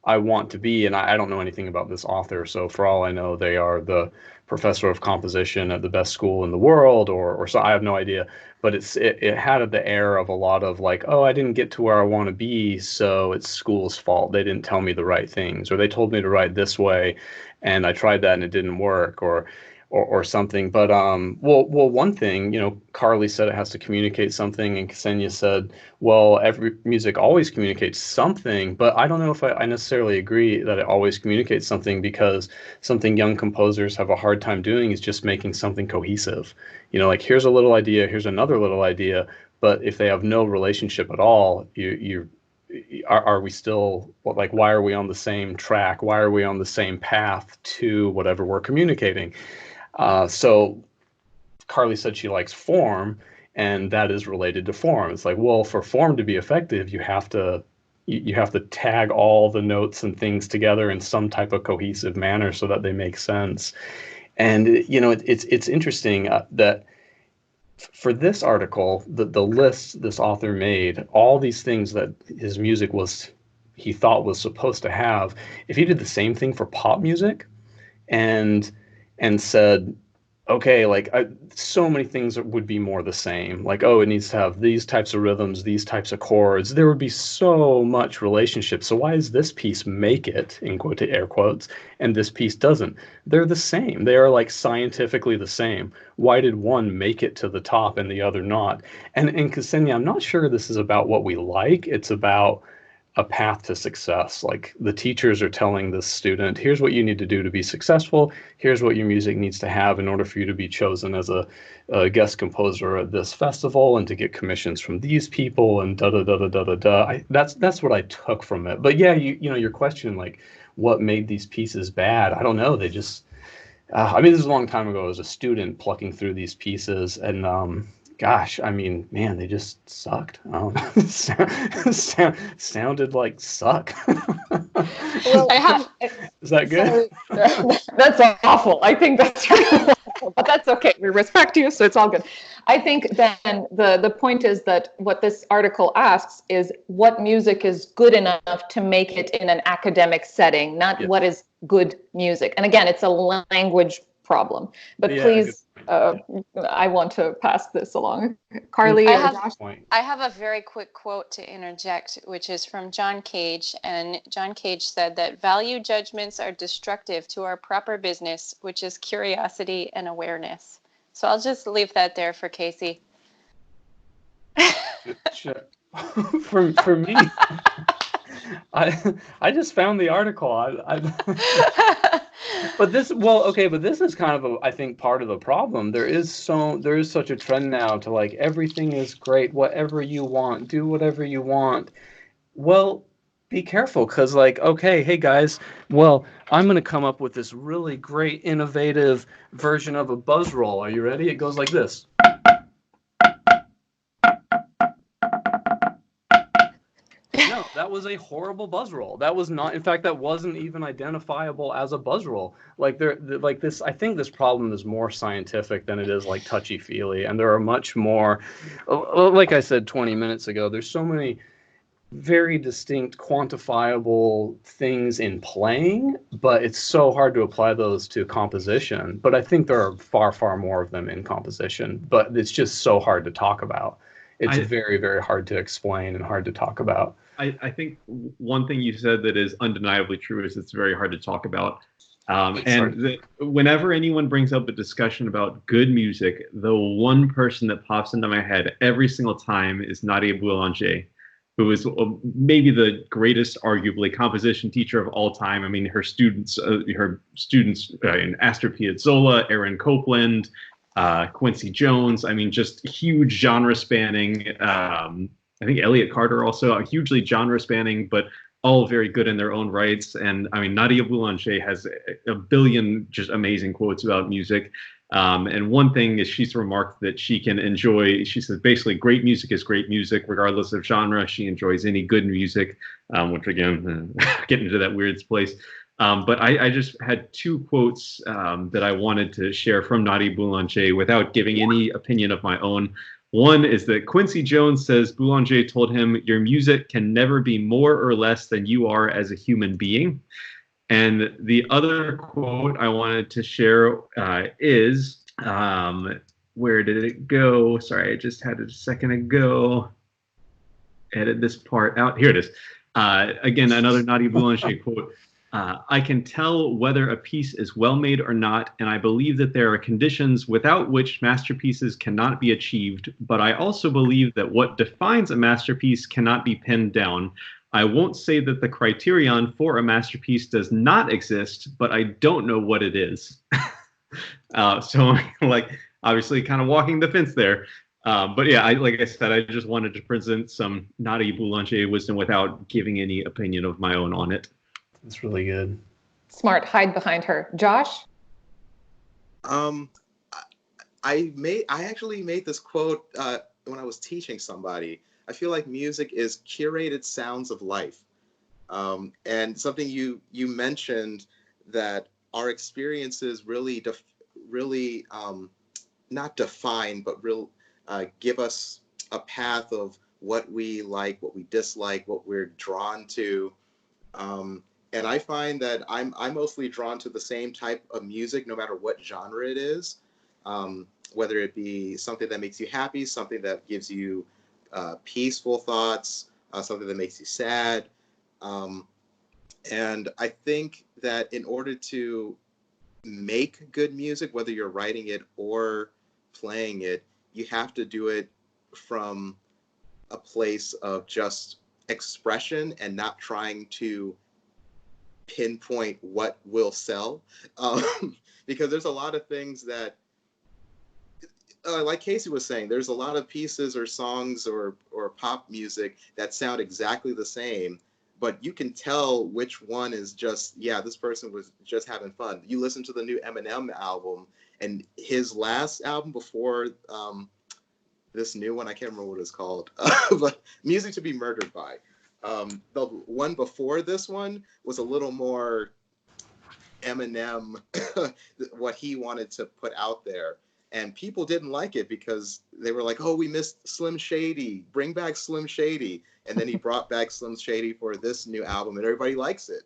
want to be. And I don't know anything about this author. So for all I know, they are the professor of composition at the best school in the world, or so, I have no idea. But it had the air of a lot of like, oh, I didn't get to where I want to be, so it's school's fault. They didn't tell me the right things, or they told me to write this way and I tried that and it didn't work, or something. But well, one thing, Carly said it has to communicate something, and Ksenia said, well, every music always communicates something. But I don't know if I necessarily agree that it always communicates something, because something young composers have a hard time doing is just making something cohesive. Like, here's a little idea, here's another little idea, but if they have no relationship at all, are we still, like, why are we on the same track? Why are we on the same path to whatever we're communicating? So Carly said she likes form, and that is related to form. It's like, well, for form to be effective, you have to tag all the notes and things together in some type of cohesive manner so that they make sense. And it's interesting that for this article, the list this author made, all these things that his music he thought was supposed to have. If he did the same thing for pop music, and said, okay, like, so many things would be more the same. Like, oh, it needs to have these types of rhythms, these types of chords. There would be so much relationship. So why does this piece make it, in air quotes, and this piece doesn't? They're the same. They are, like, scientifically the same. Why did one make it to the top and the other not? And Ksenia, I'm not sure this is about what we like. It's about a path to success. Like, the teachers are telling the student, here's what you need to do to be successful. Here's what your music needs to have in order for you to be chosen as a guest composer at this festival and to get commissions from these people, and da da da da da da da. That's what I took from it. But yeah, your question, like, what made these pieces bad? I don't know. They just, I mean, this is a long time ago. I was a student plucking through these pieces, and Gosh, I mean, man, they just sucked. Sounded like suck. Well, I have. Is that good? That's awful. I think that's really awful, but that's okay. We respect you, so it's all good. I think then the point is that what this article asks is what music is good enough to make it in an academic setting, not what is good music. And again, it's a language problem. But please, I want to pass this along. Carly or Josh? I have a very quick quote to interject, which is from John Cage. And John Cage said that value judgments are destructive to our proper business, which is curiosity and awareness. So I'll just leave that there for Casey. Sure. For me, I just found the article. But this is kind of I think part of the problem. There is such a trend now to like everything is great, whatever you want, do whatever you want. Well, be careful, because like, okay, hey guys, well, I'm gonna come up with this really great innovative version of a buzz roll. Are you ready? It goes like this. No, that was a horrible buzz roll. That was not, in fact, that wasn't even identifiable as a buzz roll. Like this, I think this problem is more scientific than it is like touchy-feely. And there are much more, like I said 20 minutes ago, there's so many very distinct quantifiable things in playing, but it's so hard to apply those to composition. But I think there are far, far more of them in composition, but it's just so hard to talk about. It's very, very hard to explain and hard to talk about. I think one thing you said that is undeniably true is it's very hard to talk about. Whenever anyone brings up a discussion about good music, the one person that pops into my head every single time is Nadia Boulanger, who is maybe the greatest, arguably, composition teacher of all time. I mean, her students in Astor Piazzolla, Aaron Copland, Quincy Jones. I mean, just huge genre spanning. I think Elliott Carter also, hugely genre spanning, but all very good in their own rights. And I mean, Nadia Boulanger has a billion just amazing quotes about music. And one thing is she's remarked that she can enjoy, she says basically great music is great music, regardless of genre. She enjoys any good music, which again, getting into that weird place. But I just had two quotes that I wanted to share from Nadia Boulanger without giving any opinion of my own. One is that Quincy Jones says Boulanger told him, "Your music can never be more or less than you are as a human being." And the other quote I wanted to share is, where did it go? Sorry, I just had it a second ago. Edit this part out. Here it is. Again, another Nadia Boulanger quote. "I can tell whether a piece is well made or not, and I believe that there are conditions without which masterpieces cannot be achieved, but I also believe that what defines a masterpiece cannot be pinned down. I won't say that the criterion for a masterpiece does not exist, but I don't know what it is." So, like, obviously kind of walking the fence there. But yeah, like I said, I just wanted to present some Nadia Boulanger wisdom without giving any opinion of my own on it. It's really good. Smart. Hide behind her. Josh? I actually made this quote when I was teaching somebody. I feel like music is curated sounds of life. And something you mentioned, that our experiences really not define, but give us a path of what we like, what we dislike, what we're drawn to. And I find that I'm mostly drawn to the same type of music, no matter what genre it is, whether it be something that makes you happy, something that gives you peaceful thoughts, something that makes you sad. And I think that in order to make good music, whether you're writing it or playing it, you have to do it from a place of just expression and not trying to pinpoint what will sell, because there's a lot of things that, like Casey was saying, there's a lot of pieces or songs or pop music that sound exactly the same, but you can tell which one is just, yeah, this person was just having fun. You listen to the new Eminem album, and his last album before this new one. I can't remember what it's called, but Music to be Murdered By. The one before this one was a little more Eminem, what he wanted to put out there. And people didn't like it because they were like, oh, we missed Slim Shady. Bring back Slim Shady. And then he brought back Slim Shady for this new album, and everybody likes it.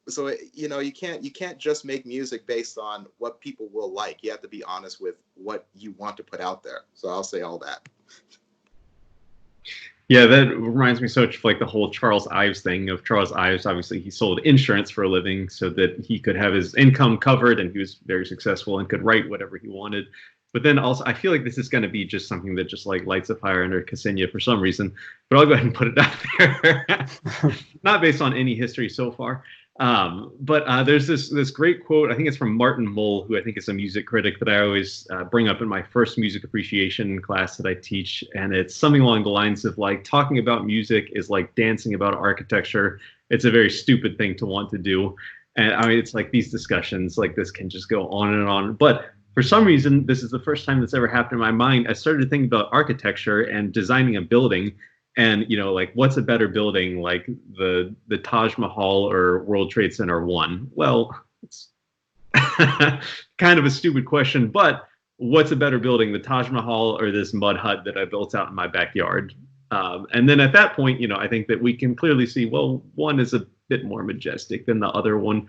So you can't just make music based on what people will like. You have to be honest with what you want to put out there. So I'll say all that. Yeah, that reminds me so much of like the whole Charles Ives thing. Of Charles Ives, obviously he sold insurance for a living so that he could have his income covered, and he was very successful and could write whatever he wanted. But then also, I feel like this is going to be just something that just like lights a fire under Ksenia for some reason. But I'll go ahead and put it out there. Not based on any history so far. But there's this great quote. I think it's from Martin Mull, who I think is a music critic that I always bring up in my first music appreciation class that I teach. And it's something along the lines of like, talking about music is like dancing about architecture. It's a very stupid thing to want to do. And I mean, it's like these discussions like this can just go on and on. But for some reason, this is the first time that's ever happened in my mind. I started thinking about architecture and designing a building. And, like, what's a better building, like the Taj Mahal or World Trade Center 1? Well, it's kind of a stupid question, but what's a better building, the Taj Mahal or this mud hut that I built out in my backyard? And then at that point, I think that we can clearly see, well, one is a bit more majestic than the other one.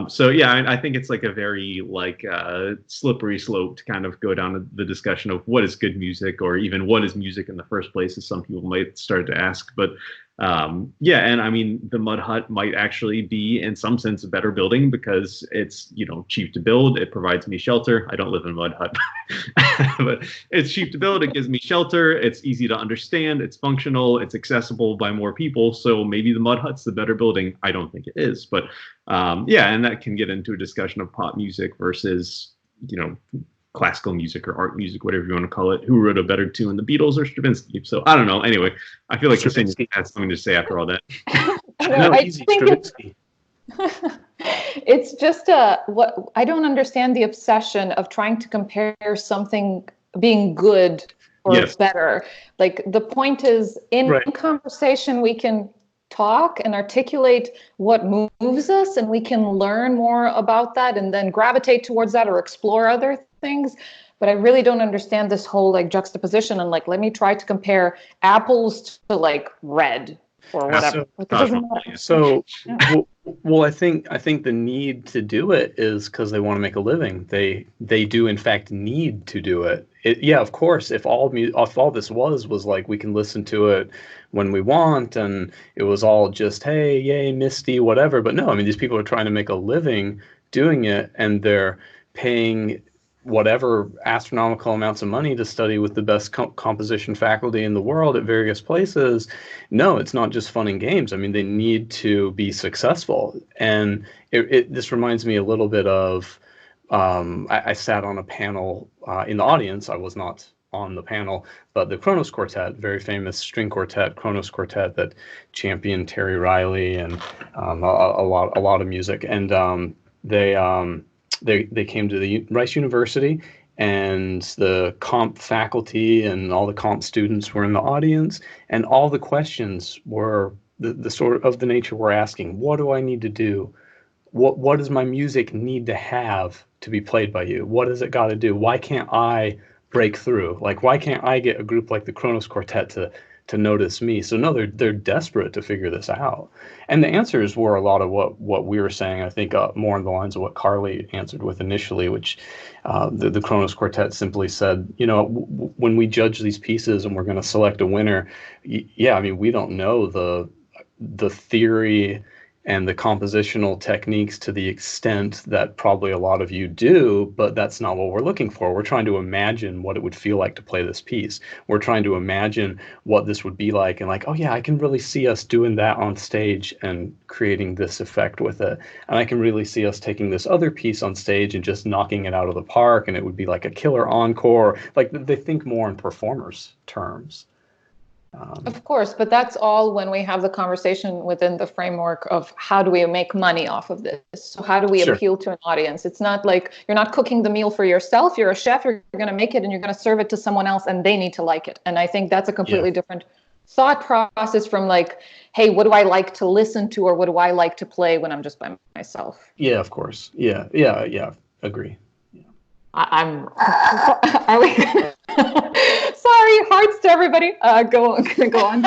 So yeah, I think it's like a very like slippery slope to kind of go down the discussion of what is good music, or even what is music in the first place, as some people might start to ask. But yeah, and I mean, the mud hut might actually be in some sense a better building because it's cheap to build. It provides me shelter. I don't live in a mud hut, but it's cheap to build. It gives me shelter. It's easy to understand. It's functional. It's accessible by more people. So maybe the mud hut's the better building. I don't think it is, but yeah, and that can get into a discussion of pop music versus classical music or art music, whatever you want to call it. Who wrote a better tune, the Beatles or Stravinsky? So I don't know. Anyway, I feel like Ksenia has something to say after all that. It's just what I don't understand, the obsession of trying to compare something being good or better. Like, the point is, in conversation we can talk and articulate what moves us, and we can learn more about that and then gravitate towards that or explore other things. But I really don't understand this whole like juxtaposition and like, let me try to compare apples to like red or whatever. Well, I think the need to do it is because they want to make a living. They do in fact need to do it. Yeah, of course. If all this was like, we can listen to it when we want, and it was all just, hey, yay, Misty, whatever. But no, I mean, these people are trying to make a living doing it, and they're paying whatever astronomical amounts of money to study with the best composition faculty in the world at various places. No, it's not just fun and games. I mean, they need to be successful. And this reminds me a little bit of, I sat on a panel in the audience. I was not on the panel, but the Kronos Quartet, very famous string quartet, Kronos Quartet that championed Terry Riley and a lot of music. And they came to the Rice University, and the comp faculty and all the comp students were in the audience, and all the questions were the sort of the nature we're asking. What do I need to do? What does my music need to have to be played by you? What has it got to do? Why can't I break through? Like, why can't I get a group like the Kronos Quartet to notice me? So no, they're desperate to figure this out. And the answers were a lot of what we were saying. I think more in the lines of what Carly answered with initially, which the Kronos Quartet simply said, when we judge these pieces and we're going to select a winner, yeah, I mean, we don't know the theory and the compositional techniques to the extent that probably a lot of you do, but that's not what we're looking for. We're trying to imagine what it would feel like to play this piece. We're trying to imagine what this would be like, and like, oh yeah, I can really see us doing that on stage and creating this effect with it. And I can really see us taking this other piece on stage and just knocking it out of the park, and it would be like a killer encore. Like, they think more in performers terms. Of course, but that's all when we have the conversation within the framework of how do we make money off of this? So how do we Sure. appeal to an audience? It's not like you're not cooking the meal for yourself. You're a chef. You're going to make it and you're going to serve it to someone else and they need to like it. And I think that's a completely different thought process from like, hey, what do I like to listen to or what do I like to play when I'm just by myself? Yeah, of course. Yeah. Agree. I'm. Are we? Sorry, hearts to everybody. Go on.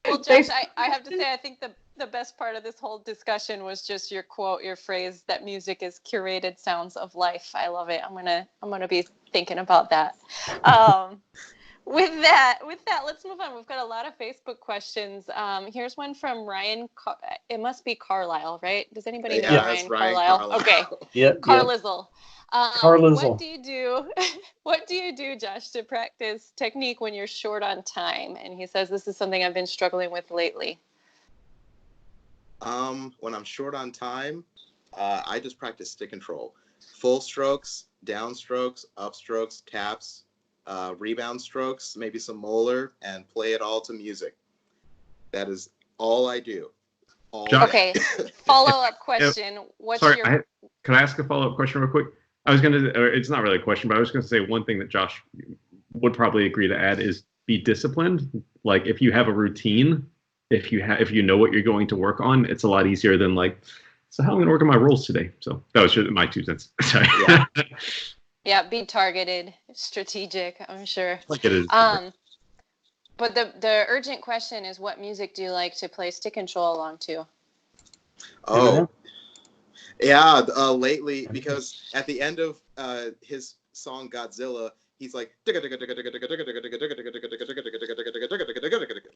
Well, Josh, I have to say, I think the best part of this whole discussion was just your quote, your phrase that music is curated sounds of life. I love it. I'm gonna be thinking about that. With that, let's move on. We've got a lot of Facebook questions. Here's one from Ryan. It must be Carlisle, right? Does anybody know Ryan Carlisle? Okay. Yeah. Carlizzle. Carlizzle. What do you do? What do you do, Josh, to practice technique when you're short on time? And he says this is something I've been struggling with lately. When I'm short on time, I just practice stick control, full strokes, down strokes, up strokes, taps, rebound strokes, maybe some molar, and play it all to music. That is all I do. Okay. Follow-up question. Can I ask a follow-up question real quick? It's not really a question, but I was going to say one thing that Josh would probably agree to add is be disciplined. Like if you have a routine, if you know what you're going to work on, it's a lot easier than like, so how am I going to work on my rolls today? So that was just my 2 cents. Sorry. Yeah, be targeted, strategic, I'm sure. Like it is. But the urgent question is, what music do you like to play stick control along to? Oh, yeah, lately, because at the end of his song Godzilla, he's like,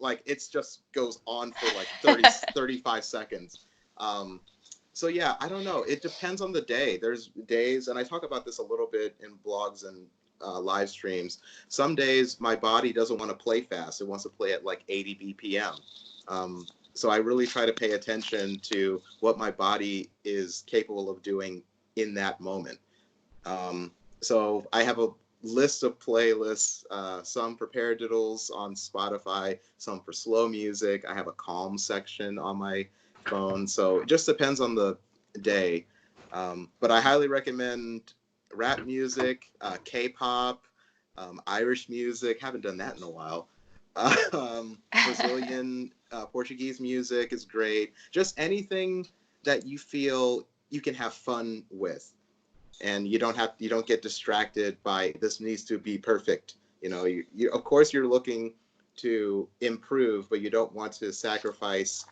like it just goes on for like 35 seconds. So yeah, I don't know. It depends on the day. There's days, and I talk about this a little bit in blogs and live streams. Some days my body doesn't want to play fast. It wants to play at like 80 BPM. So I really try to pay attention to what my body is capable of doing in that moment. So I have a list of playlists, some for paradiddles on Spotify, some for slow music. I have a calm section on my phone. So it just depends on the day. But I highly recommend rap music, K-pop, Irish music. Haven't done that in a while. Brazilian, Portuguese music is great. Just anything that you feel you can have fun with, and you don't get distracted by this needs to be perfect. You know, you of course you're looking to improve, but you don't want to sacrifice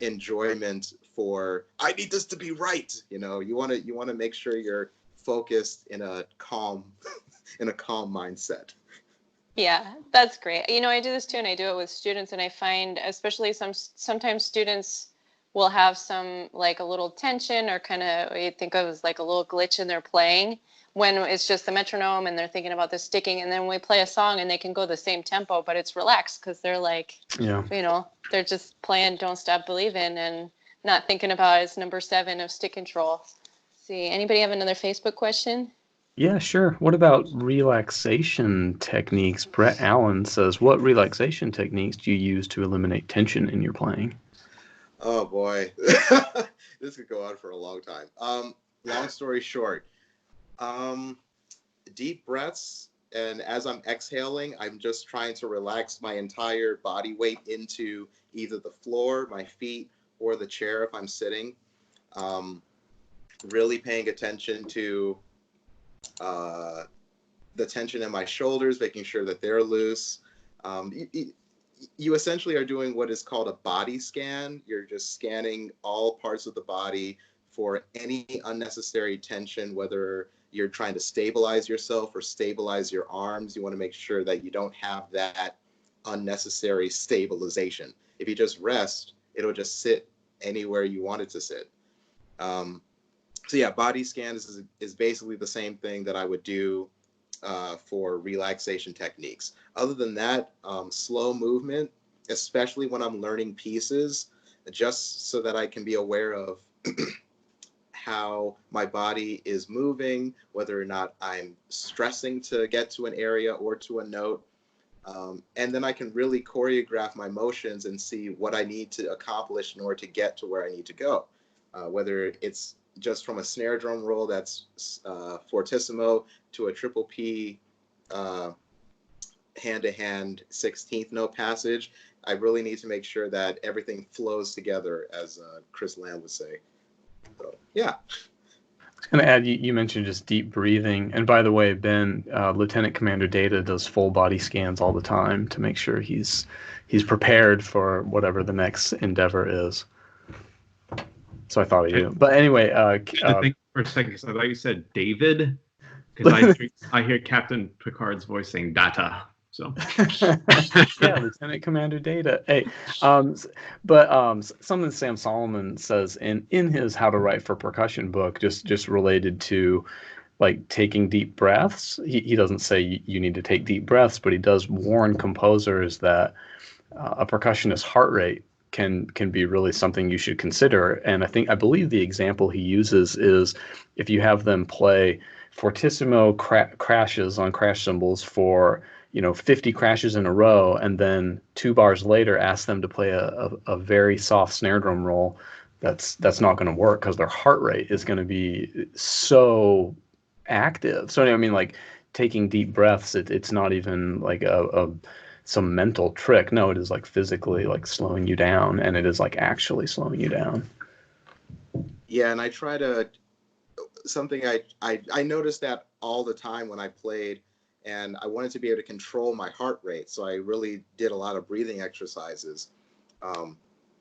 enjoyment for I need this to be right. You know, you want to make sure you're focused in a calm mindset. Yeah, that's great. You know, I do this too, and I do it with students, and I find, especially sometimes students will have some like a little tension or kind of you think of as like a little glitch in their playing when it's just the metronome and they're thinking about the sticking, and then we play a song and they can go the same tempo, but it's relaxed because they're like, you know, they're just playing "Don't Stop Believin'" and not thinking about it's number 7 of stick control. See, anybody have another Facebook question? Yeah, sure. What about relaxation techniques? Brett Allen says, what relaxation techniques do you use to eliminate tension in your playing? Oh boy, this could go on for a long time. Long story short, deep breaths, and as I'm exhaling, I'm just trying to relax my entire body weight into either the floor, my feet, or the chair if I'm sitting. Really paying attention to the tension in my shoulders, making sure that they're loose. You essentially are doing what is called a body scan. You're just scanning all parts of the body for any unnecessary tension, whether you're trying to stabilize yourself or stabilize your arms. You want to make sure that you don't have that unnecessary stabilization. If you just rest, it'll just sit anywhere you want it to sit. So yeah, body scan is basically the same thing that I would do for relaxation techniques. Other than that, slow movement, especially when I'm learning pieces, just so that I can be aware of how my body is moving, whether or not I'm stressing to get to an area or to a note. And then I can really choreograph my motions and see what I need to accomplish in order to get to where I need to go. Whether it's just from a snare drum roll that's fortissimo to a triple P hand-to-hand 16th note passage, I really need to make sure that everything flows together, as Chris Lamb would say. So, yeah. I was going to add, you mentioned just deep breathing. And by the way, Ben, Lieutenant Commander Data does full body scans all the time to make sure he's prepared for whatever the next endeavor is. So I thought of you. But anyway, I think for a second, because I thought you said David, because I hear Captain Picard's voice saying data. So yeah, Lieutenant Commander Data. Hey, but something Sam Solomon says in his How to Write for Percussion book, just related to like taking deep breaths. He doesn't say you need to take deep breaths, but he does warn composers that a percussionist's heart rate can be really something you should consider. And I believe the example he uses is if you have them play fortissimo crashes on crash cymbals for 50 crashes in a row, and then 2 bars later ask them to play a very soft snare drum roll, that's not going to work, because their heart rate is going to be so active. So I mean, like taking deep breaths, it's not even like some mental trick. No, it is like physically like slowing you down, and it is like actually slowing you down. Yeah, and I try to, something I noticed that all the time when I played, and I wanted to be able to control my heart rate. So I really did a lot of breathing exercises,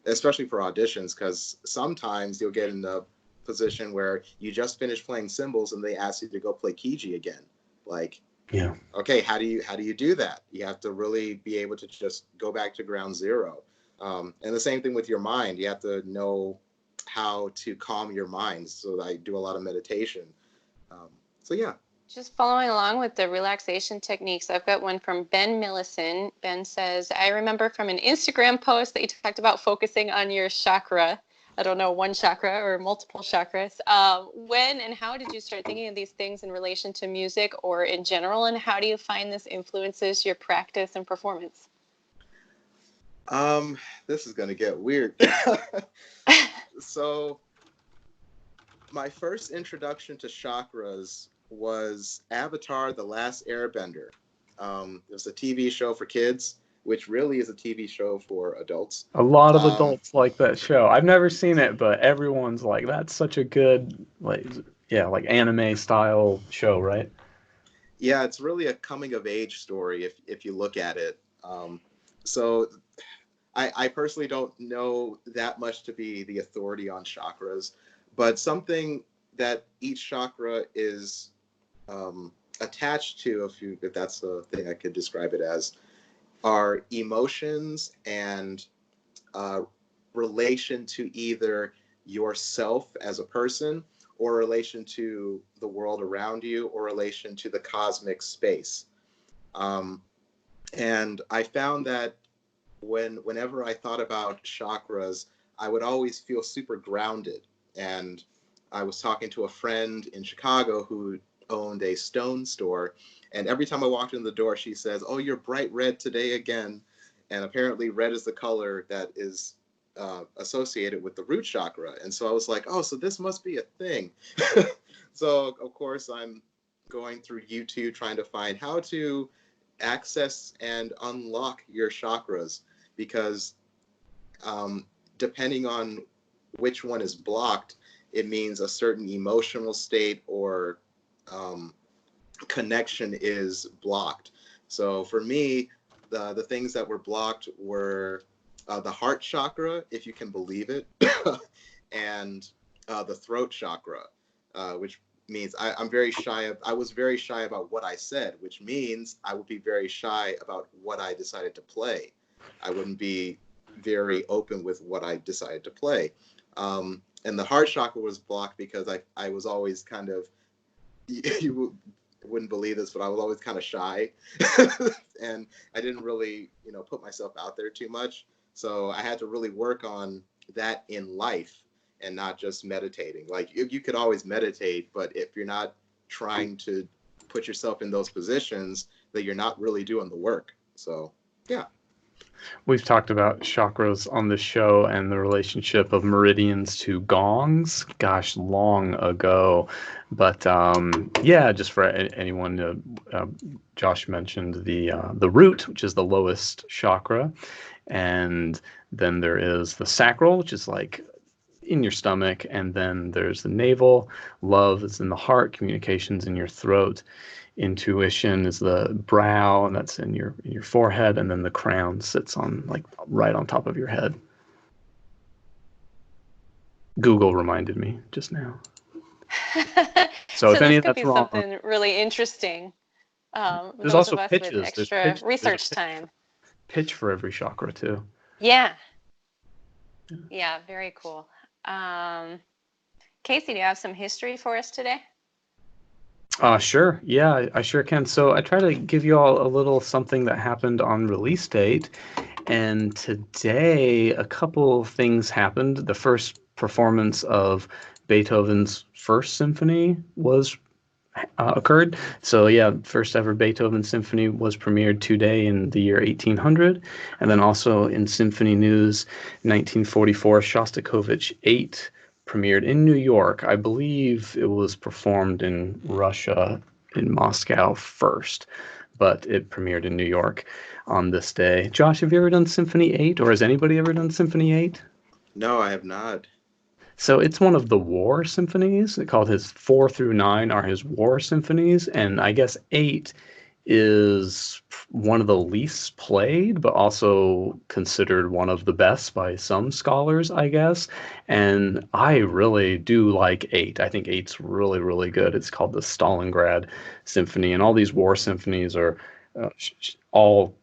especially for auditions, because sometimes you'll get in a position where you just finished playing cymbals and they ask you to go play Kiji again. Like, yeah, okay, how do you do that? You have to really be able to just go back to ground zero. And the same thing with your mind. You have to know how to calm your mind. So I do a lot of meditation. So yeah. Just following along with the relaxation techniques, I've got one from Ben Millison. Ben says, I remember from an Instagram post that you talked about focusing on your chakra. I don't know, one chakra or multiple chakras. When and how did you start thinking of these things in relation to music or in general? And how do you find this influences your practice and performance? This is going to get weird. So my first introduction to chakras was Avatar: The Last Airbender. It was a TV show for kids, which really is a TV show for adults. A lot of adults like that show. I've never seen it, but everyone's like, that's such a good, like anime style show, right? Yeah, it's really a coming of age story if you look at it. So I personally don't know that much to be the authority on chakras, but something that each chakra is attached to, if that's the thing I could describe it as, are emotions and relation to either yourself as a person, or relation to the world around you, or relation to the cosmic space. And I found that whenever I thought about chakras, I would always feel super grounded. And I was talking to a friend in Chicago who owned a stone store, and every time I walked in the door, she says, "Oh, you're bright red today again." And apparently red is the color that is associated with the root chakra. And so I was like, oh, so this must be a thing. So of course I'm going through YouTube trying to find how to access and unlock your chakras, because depending on which one is blocked, it means a certain emotional state or connection is blocked. So for me, the things that were blocked were the heart chakra, if you can believe it, and the throat chakra, which means I'm very shy. I was very shy about what I said, which means I would be very shy about what I decided to play. I wouldn't be very open with what I decided to play. And the heart chakra was blocked because I was always kind of, you wouldn't believe this, but I was always kind of shy. And I didn't really, put myself out there too much. So I had to really work on that in life and not just meditating. Like you could always meditate, but if you're not trying to put yourself in those positions, that you're not really doing the work. So yeah. We've talked about chakras on the show and the relationship of meridians to gongs, gosh, long ago. But yeah, just for anyone, Josh mentioned the root, which is the lowest chakra, and then there is the sacral, which is like in your stomach, and then there's the navel. Love is in the heart, communications in your throat. Intuition is the brow, and that's in your forehead, and then the crown sits on like right on top of your head. Google reminded me just now. So if any of that's wrong, something really interesting. There's those also of us pitches. with extra research time. Pitch for every chakra too. Yeah, very cool. Casey, do you have some history for us today? Sure. Yeah, I sure can. So I try to give you all a little something that happened on release date. And today, a couple things happened. The first performance of Beethoven's First Symphony was occurred. So yeah, first ever Beethoven Symphony was premiered today in the year 1800. And then also in Symphony News, 1944, Shostakovich 8 premiered in New York. I believe it was performed in Russia, in Moscow first, but it premiered in New York on this day. Josh, have you ever done Symphony 8, or has anybody ever done Symphony 8? No, I have not. So it's one of the war symphonies. They called his 4 through 9 are his war symphonies, and I guess 8 is one of the least played, but also considered one of the best by some scholars, I guess. And I really do like 8. I think 8's really, really good. It's called the Stalingrad Symphony, and all these war symphonies are all,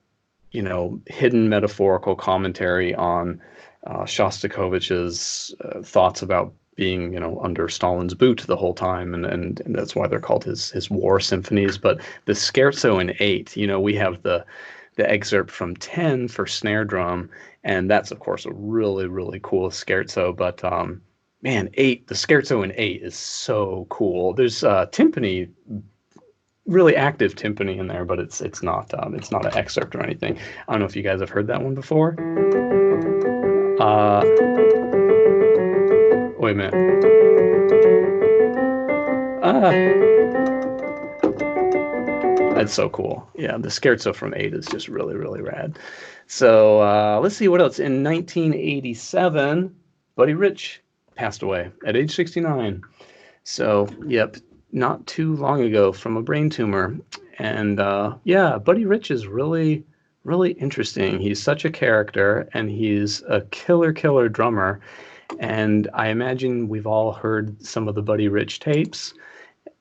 hidden metaphorical commentary on Shostakovich's thoughts about being, under Stalin's boot the whole time, and that's why they're called his war symphonies. But the scherzo in 8, we have the excerpt from 10 for snare drum, and that's of course a really, really cool scherzo. But man, 8, the scherzo in 8 is so cool. There's timpani, really active timpani in there, but it's not an excerpt or anything. I don't know if you guys have heard that one before. Wait a minute. That's so cool. Yeah, the scherzo from 8 is just really, really rad. So let's see what else. In 1987, Buddy Rich passed away at age 69. So, yep, not too long ago from a brain tumor. And yeah, Buddy Rich is really, really interesting. He's such a character, and he's a killer drummer. And I imagine we've all heard some of the Buddy Rich tapes.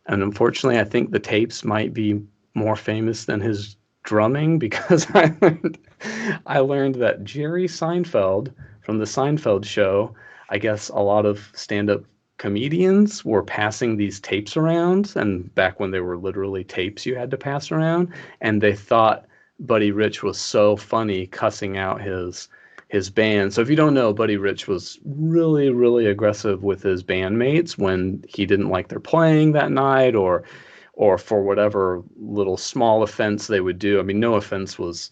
And unfortunately, I think the tapes might be more famous than his drumming, because I learned that Jerry Seinfeld from the Seinfeld show, I guess a lot of stand-up comedians were passing these tapes around, and back when they were literally tapes you had to pass around, and they thought Buddy Rich was so funny cussing out his band. So if you don't know, Buddy Rich was really, really aggressive with his bandmates when he didn't like their playing that night, or for whatever little small offense they would do. I mean, no offense was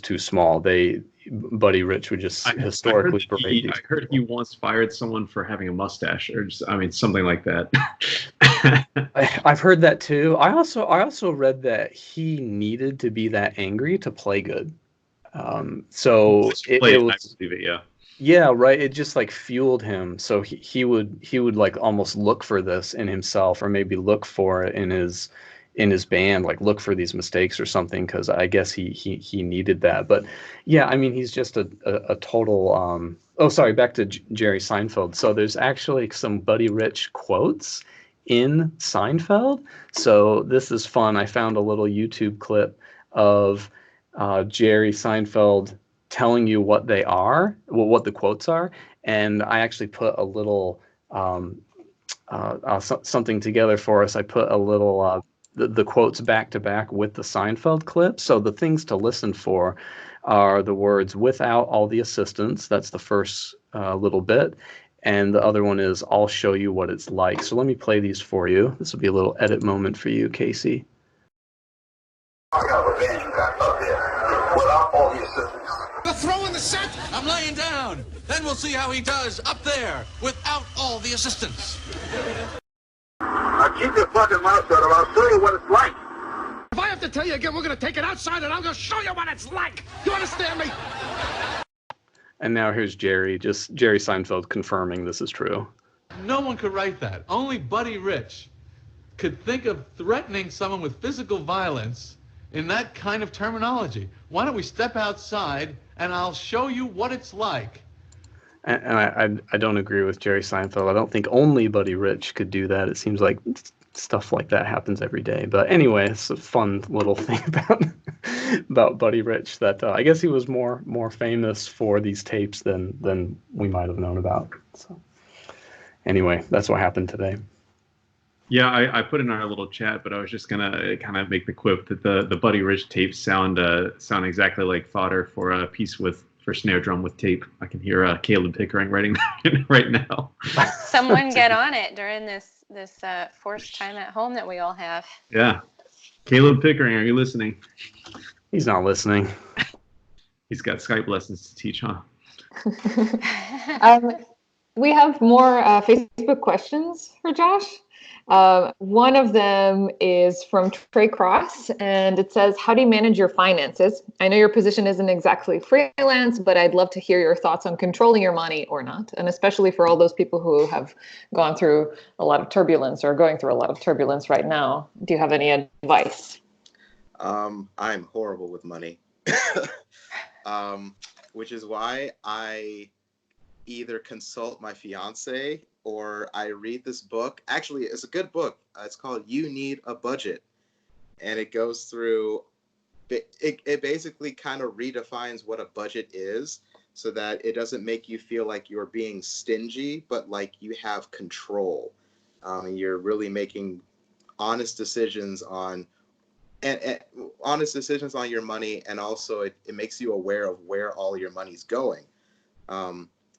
too small. Buddy Rich would just historically berate these. I heard he once fired someone for having a mustache, or just, something like that. I've heard that too. I also read that he needed to be that angry to play good. So it was, yeah, right. It just like fueled him. So he would like almost look for this in himself, or maybe look for it in his band, like look for these mistakes or something, because I guess he needed that. But yeah, I mean, he's just a total. Oh, sorry. Back to Jerry Seinfeld. So there's actually some Buddy Rich quotes in Seinfeld. So this is fun. I found a little YouTube clip of Jerry Seinfeld telling you what they are, what the quotes are, and I actually put a little something together for us. I put a little the quotes back to back with the Seinfeld clip. So the things to listen for are the words "without all the assistance." That's the first little bit, and the other one is "I'll show you what it's like." So let me play these for you. This will be a little edit moment for you, Casey. I got a band you got up there. without all the assistance. The throw in the set. I'm laying down. Then we'll see how he does up there without all the assistance. Now keep your fucking mouth shut or I'll show you what it's like. If I have to tell you again, we're going to take it outside and I'm going to show you what it's like. You understand me? And now here's Jerry Seinfeld confirming this is true. No one could write that. Only Buddy Rich could think of threatening someone with physical violence in that kind of terminology. Why don't we step outside and I'll show you what it's like. And I don't agree with Jerry Seinfeld. I don't think only Buddy Rich could do that. It seems like stuff like that happens every day. But anyway, it's a fun little thing about Buddy Rich that I guess he was more famous for these tapes than we might have known about. So anyway, that's what happened today. Yeah, I put in our little chat, but I was just gonna kind of make the quip that the Buddy Rich tapes sound exactly like fodder for a piece for snare drum with tape. I can hear Caleb Pickering writing that right now. Someone get on it during this forced time at home that we all have. Yeah, Caleb Pickering, are you listening? He's not listening. He's got Skype lessons to teach, huh? We have more Facebook questions for Josh. One of them is from Trey Cross, and it says, how do you manage your finances? I know your position isn't exactly freelance, but I'd love to hear your thoughts on controlling your money or not, and especially for all those people who have gone through a lot of turbulence or going through a lot of turbulence right now. Do you have any advice? I'm horrible with money, which is why I either consult my fiance or I read this book. Actually, it's a good book. It's called You Need a Budget. And it goes through, it basically kind of redefines what a budget is so that it doesn't make you feel like you're being stingy, but like you have control. You're really making honest decisions on honest decisions on your money. And also it makes you aware of where all your money's going.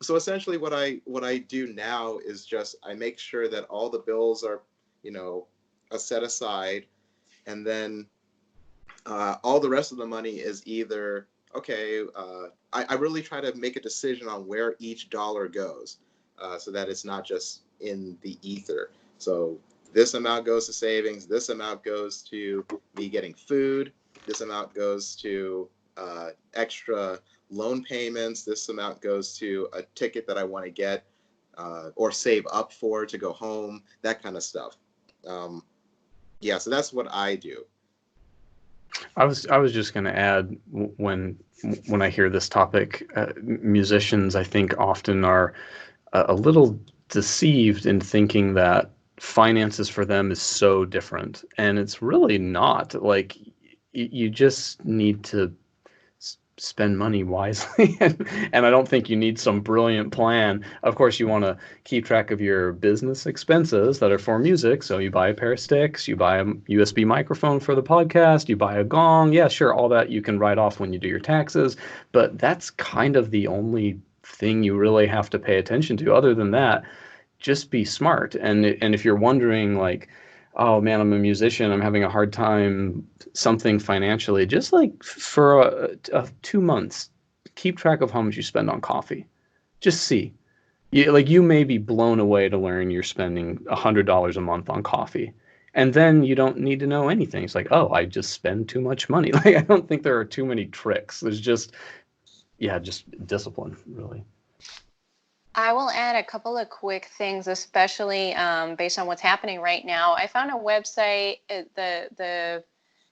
So essentially what I do now is just I make sure that all the bills are, set aside, and then all the rest of the money is either, I really try to make a decision on where each dollar goes so that it's not just in the ether. So this amount goes to savings, this amount goes to me getting food, this amount goes to extra loan payments, this amount goes to a ticket that I want to get or save up for to go home, that kind of stuff. So that's what I do. I was just going to add, when I hear this topic, musicians I think often are a little deceived in thinking that finances for them is so different, and it's really not. Like, you just need to spend money wisely, and I don't think you need some brilliant plan. Of course, you want to keep track of your business expenses that are for music, so you buy a pair of sticks, you buy a USB microphone for the podcast, you buy a gong, yeah, sure, all that you can write off when you do your taxes, but that's kind of the only thing you really have to pay attention to. Other than that, just be smart. And if you're wondering, like, oh man, I'm a musician, I'm having a hard time something financially, just like for 2 months, keep track of how much you spend on coffee. Just see. You may be blown away to learn you're spending $100 a month on coffee. And then you don't need to know anything. It's like, oh, I just spend too much money. Like, I don't think there are too many tricks. There's just discipline, really. I will add a couple of quick things, especially based on what's happening right now. I found a website. The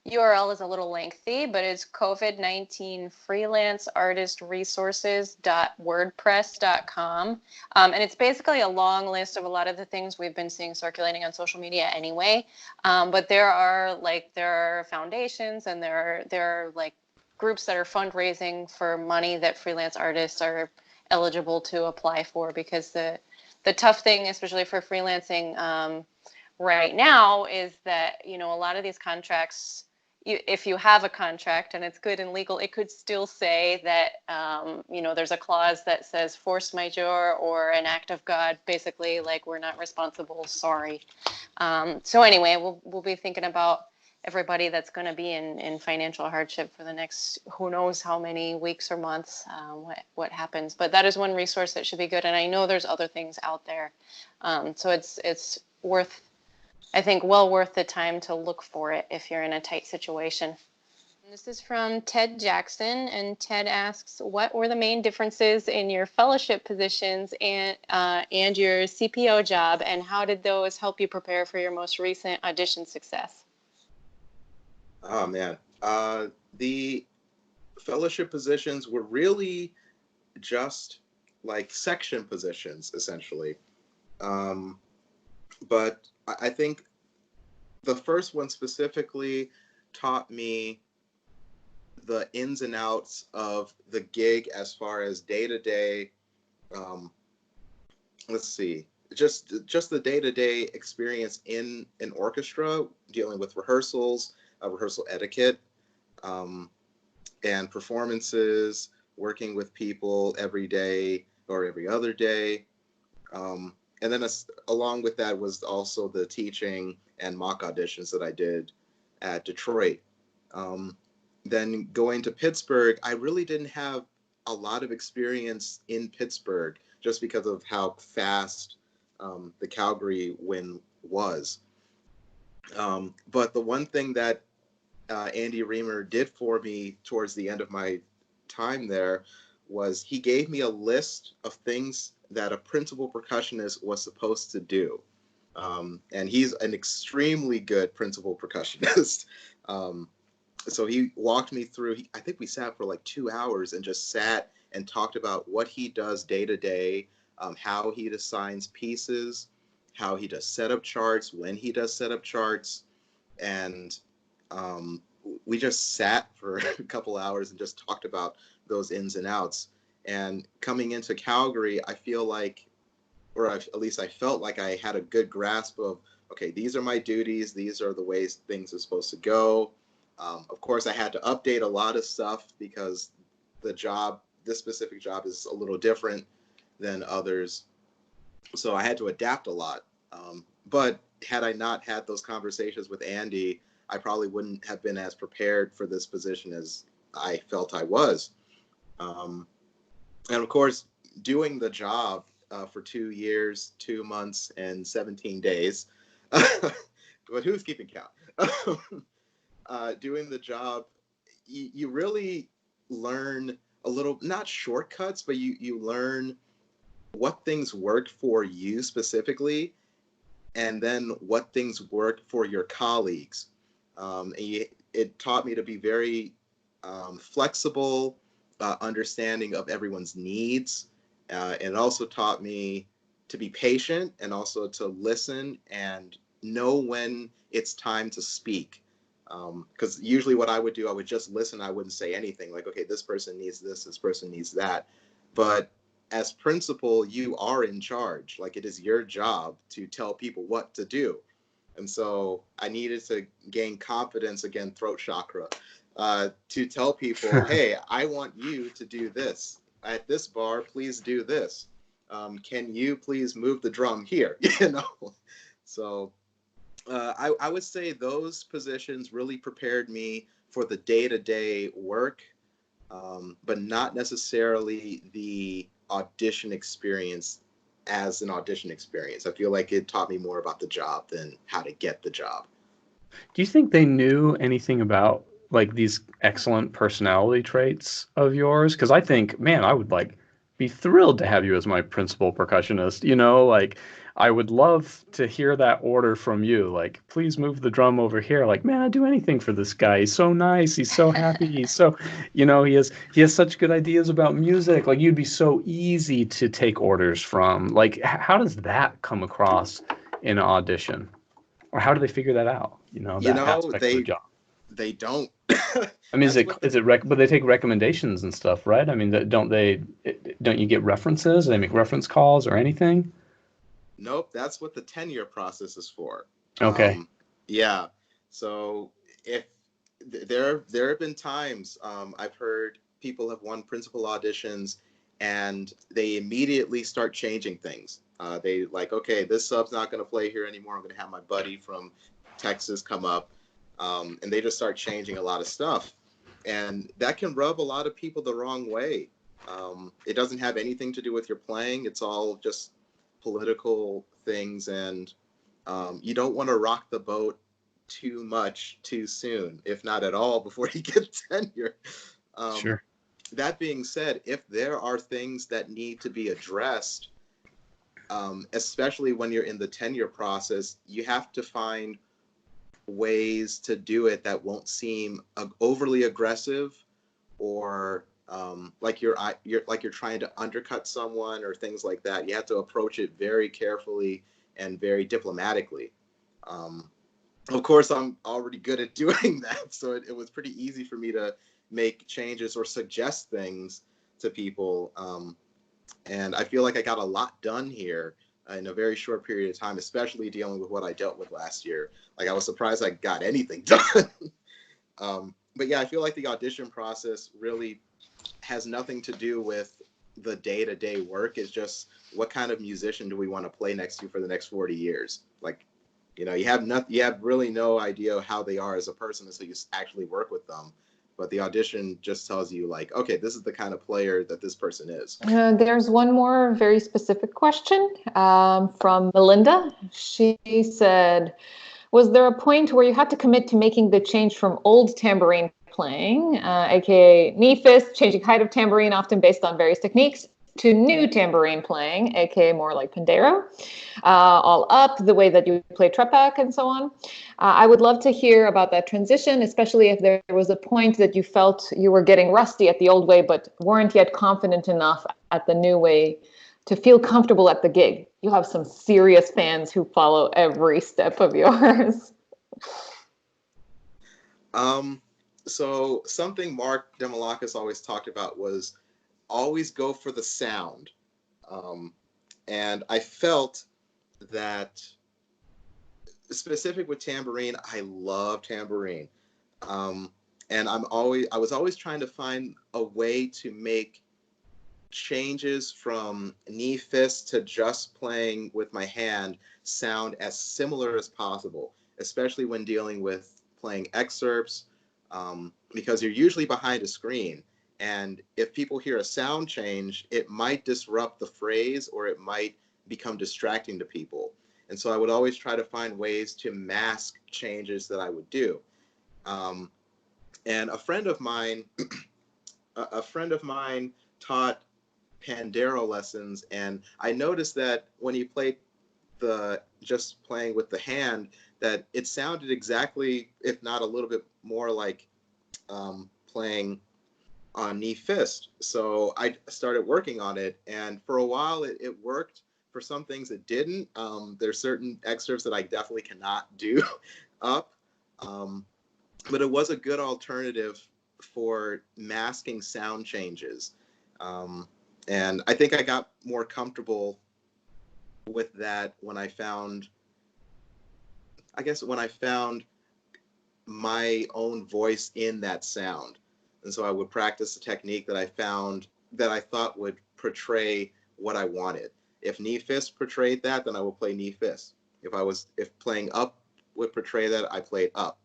URL is a little lengthy, but it's COVID-19 freelanceartistresources.wordpress.com. And it's basically a long list of a lot of the things we've been seeing circulating on social media anyway. But there are foundations and there are like groups that are fundraising for money that freelance artists are eligible to apply for, because the tough thing, especially for freelancing right now, is that, a lot of these contracts, if you have a contract and it's good and legal, it could still say that, there's a clause that says force majeure or an act of God, basically like we're not responsible, sorry. So anyway, we'll be thinking about everybody that's going to be in financial hardship for the next who knows how many weeks or months, what happens. But that is one resource that should be good. And I know there's other things out there. So it's worth, I think, well worth the time to look for it if you're in a tight situation. This is from Ted Jackson, and Ted asks, what were the main differences in your fellowship positions and your CPO job, and how did those help you prepare for your most recent audition success? Oh, man. The fellowship positions were really just like section positions, essentially. But I think the first one specifically taught me the ins and outs of the gig as far as day-to-day, let's see, just the day-to-day experience in an orchestra, dealing with rehearsals, rehearsal etiquette, and performances, working with people every day or every other day. And then along with that was also the teaching and mock auditions that I did at Detroit. Then going to Pittsburgh, I really didn't have a lot of experience in Pittsburgh just because of how fast the Calgary win was. But the one thing that Andy Reamer did for me towards the end of my time there was he gave me a list of things that a principal percussionist was supposed to do. And he's an extremely good principal percussionist. So he walked me through, I think we sat for like 2 hours and just sat and talked about what he does day to day, how he assigns pieces, how he does setup charts, when he does setup charts. And we just sat for a couple hours and just talked about those ins and outs. And coming into Calgary, I feel like, or at least I felt like I had a good grasp of, okay, these are my duties. These are the ways things are supposed to go. Of course, I had to update a lot of stuff because this specific job is a little different than others. So I had to adapt a lot. But had I not had those conversations with Andy, I probably wouldn't have been as prepared for this position as I felt I was. And of course, doing the job for 2 years, 2 months, and 17 days, but who's keeping count? Doing the job, you really learn a little, not shortcuts, but you learn what things work for you specifically, and then what things work for your colleagues. And it taught me to be very flexible, understanding of everyone's needs. And it also taught me to be patient and also to listen and know when it's time to speak. Because usually what I would do, I would just listen. I wouldn't say anything like, okay, this person needs this person needs that. But as principal, you are in charge. Like, it is your job to tell people what to do. And so I needed to gain confidence, again, throat chakra, to tell people, hey, I want you to do this. At this bar, please do this. Can you please move the drum here? So I would say those positions really prepared me for the day-to-day work, but not necessarily the audition experience as an audition experience. I feel like it taught me more about the job than how to get the job. Do you think they knew anything about like these excellent personality traits of yours? Because I think, man, I would like be thrilled to have you as my principal percussionist. Like I would love to hear that order from you. Like, please move the drum over here. Like, man, I'd do anything for this guy. He's so nice. He's so happy. He's so, he has such good ideas about music. Like, you'd be so easy to take orders from. Like, how does that come across in an audition? Or how do they figure that out? That aspect of the job. They don't. I mean, but they take recommendations and stuff, right? I mean, don't you get references? Do they make reference calls or anything? Nope, that's what the tenure process is for. Okay. Yeah. So if there have been times I've heard people have won principal auditions and they immediately start changing things. They like, okay, this sub's not going to play here anymore. I'm going to have my buddy from Texas come up. and they just start changing a lot of stuff. And that can rub a lot of people the wrong way. It doesn't have anything to do with your playing. It's all just political things, and you don't want to rock the boat too much too soon, if not at all, before you get tenure. Sure. That being said, if there are things that need to be addressed, especially when you're in the tenure process, you have to find ways to do it that won't seem overly aggressive, or like you're trying to undercut someone or things like that. You have to approach it very carefully and very diplomatically. Of course, I'm already good at doing that, so it was pretty easy for me to make changes or suggest things to people. And I feel like I got a lot done here in a very short period of time, especially dealing with what I dealt with last year. Like, I was surprised I got anything done. But yeah, I feel like the audition process really has nothing to do with the day-to-day work. It's just, what kind of musician do we want to play next to for the next 40 years? Like, you have really no idea how they are as a person until you actually work with them. But the audition just tells you, like, okay, this is the kind of player that this person is. There's one more very specific question from Melinda. She said, was there a point where you had to commit to making the change from old tambourine playing, aka knee fist, changing height of tambourine often based on various techniques, to new tambourine playing, aka more like pandero, all up, the way that you play trepak and so on? I would love to hear about that transition, especially if there was a point that you felt you were getting rusty at the old way, but weren't yet confident enough at the new way to feel comfortable at the gig. You have some serious fans who follow every step of yours. So something Mark Demolakis always talked about was always go for the sound. And I felt that, specific with tambourine, I love tambourine. And I was always trying to find a way to make changes from knee fist to just playing with my hand sound as similar as possible, especially when dealing with playing excerpts, because you're usually behind a screen. And if people hear a sound change, it might disrupt the phrase, or it might become distracting to people. And so I would always try to find ways to mask changes that I would do. And a friend of mine taught pandero lessons, and I noticed that when he played just playing with the hand, that it sounded exactly, if not a little bit more, like playing on knee fist. So I started working on it, and for a while it worked. For some things it didn't. There's certain excerpts that I definitely cannot do up, but it was a good alternative for masking sound changes. And I think I got more comfortable with that when I found my own voice in that sound. And so I would practice a technique that I found that I thought would portray what I wanted. If knee fist portrayed that, then I would play knee fist. If playing up would portray that, I played up.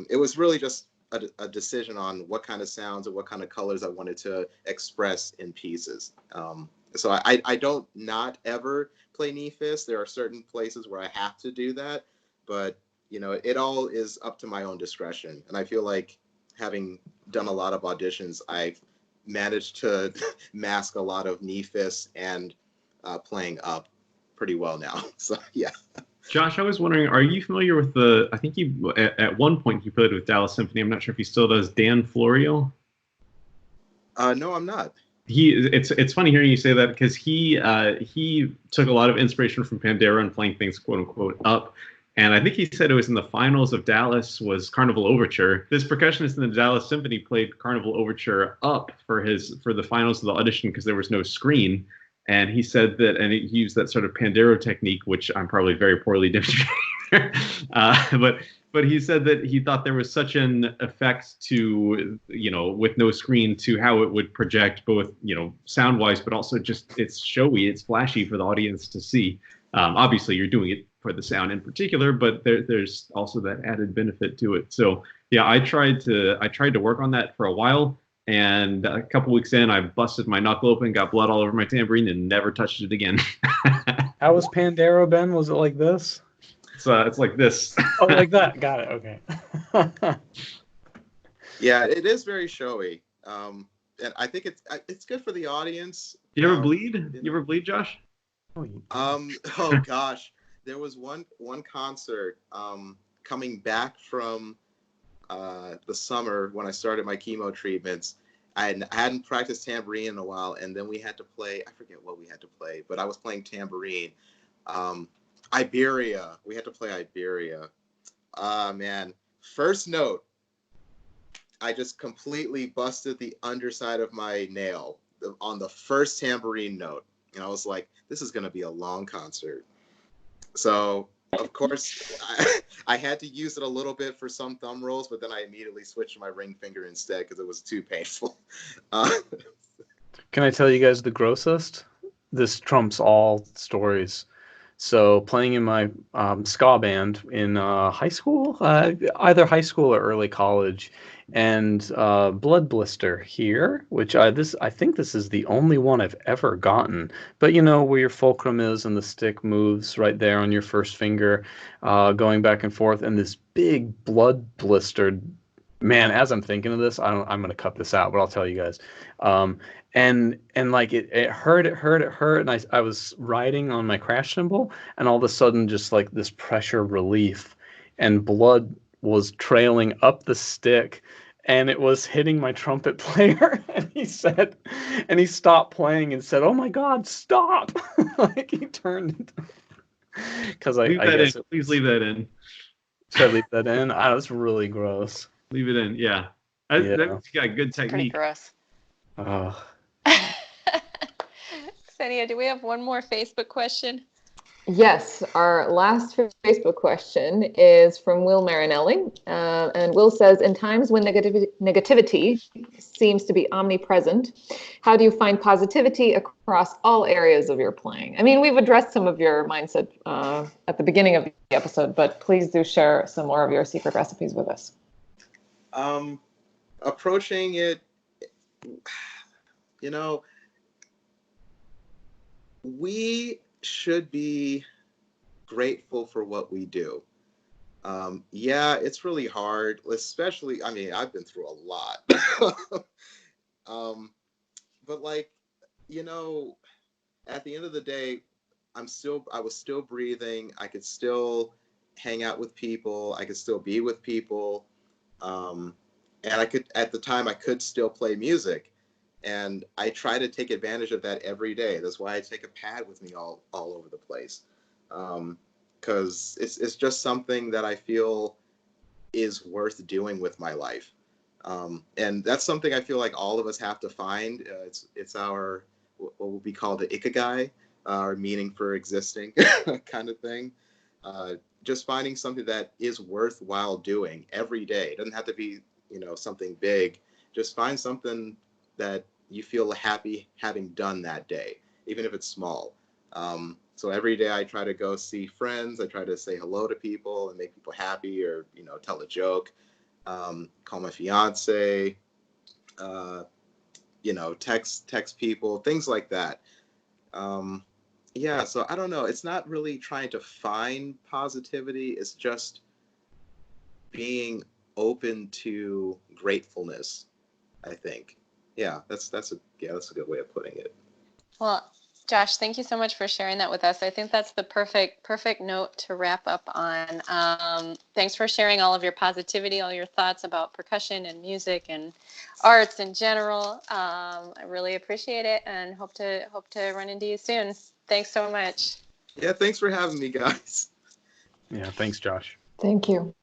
It was really just a decision on what kind of sounds and what kind of colors I wanted to express in pieces. So I don't not ever play knee fist. There are certain places where I have to do that, but it all is up to my own discretion. And I feel like, having done a lot of auditions, I've managed to mask a lot of knee fists and playing up pretty well now. So yeah. Josh, I was wondering, are you familiar with I think at one point he played with Dallas Symphony. I'm not sure if he still does, Dan Florio? No, I'm not. It's funny hearing you say that, because he took a lot of inspiration from pandero and playing things quote unquote up. And I think he said it was in the finals of Dallas was Carnival Overture. This percussionist in the Dallas Symphony played Carnival Overture up for the finals of the audition because there was no screen. And he said that, and he used that sort of pandero technique, which I'm probably very poorly demonstrating. But he said that he thought there was such an effect to, with no screen, to how it would project both, sound-wise, but also just it's showy, it's flashy for the audience to see. Obviously, you're doing it for the sound in particular, but there's also that added benefit to it. So yeah, I tried to work on that for a while, and a couple weeks in, I busted my knuckle open, got blood all over my tambourine, and never touched it again. How was Pandero, Ben? Was it like this? It's like this. Oh, like that. Got it. Okay. Yeah, it is very showy. And I think it's good for the audience. You ever bleed? You ever bleed, Josh? Oh gosh, there was one concert coming back from the summer when I started my chemo treatments. I hadn't practiced tambourine in a while, and then we had to play, I forget what we had to play, but I was playing tambourine. Iberia. We had to play Iberia. Man, first note, I just completely busted the underside of my nail on the first tambourine note. And I was like, this is going to be a long concert. So, of course, I had to use it a little bit for some thumb rolls, but then I immediately switched to my ring finger instead because it was too painful. Can I tell you guys the grossest? This trumps all stories. So playing in my ska band in high school, either high school or early college, and blood blister here, which I think this is the only one I've ever gotten. But you know where your fulcrum is and the stick moves right there on your first finger, going back and forth, and this big blood blister. Man, as I'm thinking of this, I'm gonna cut this out, but I'll tell you guys. And like it hurt, and I was riding on my crash cymbal, and all of a sudden just like this pressure relief, and blood was trailing up the stick, and it was hitting my trumpet player, and he stopped playing and said, "Oh my God, stop!" Like he turned because I guess Please leave that in. Should I leave that in? That was really gross. Leave it in, yeah. That's got good technique. Pretty gross. Oh. Ksenia, do we have one more Facebook question? Yes, our last Facebook question is from Will Marinelli. And Will says, in times when negativity seems to be omnipresent, how do you find positivity across all areas of your playing? I mean, we've addressed some of your mindset at the beginning of the episode, but please do share some more of your secret recipes with us. Approaching it, you know, we should be grateful for what we do. Yeah, it's really hard, especially, I mean, I've been through a lot. But like, you know, at the end of the day, I was still breathing. I could still hang out with people. I could still be with people. And at the time, I could still play music. And I try to take advantage of that every day. That's why I take a pad with me all over the place. Because it's just something that I feel is worth doing with my life. And that's something I feel like all of us have to find. It's our, what would be called the ikigai, our meaning for existing kind of thing. Just finding something that is worthwhile doing every day. It doesn't have to be, you know, something big. Just find something that you feel happy having done that day, even if it's small. So every day I try to go see friends. I try to say hello to people and make people happy, or, you know, tell a joke, call my fiance, you know, text people, things like that. Yeah, so I don't know. It's not really trying to find positivity. It's just being open to gratefulness, I think. Yeah, that's a good way of putting it. Well, Josh, thank you so much for sharing that with us. I think that's the perfect note to wrap up on. Thanks for sharing all of your positivity, all your thoughts about percussion and music and arts in general. I really appreciate it, and hope to run into you soon. Thanks so much. Yeah, thanks for having me, guys. Yeah, thanks, Josh. Thank you.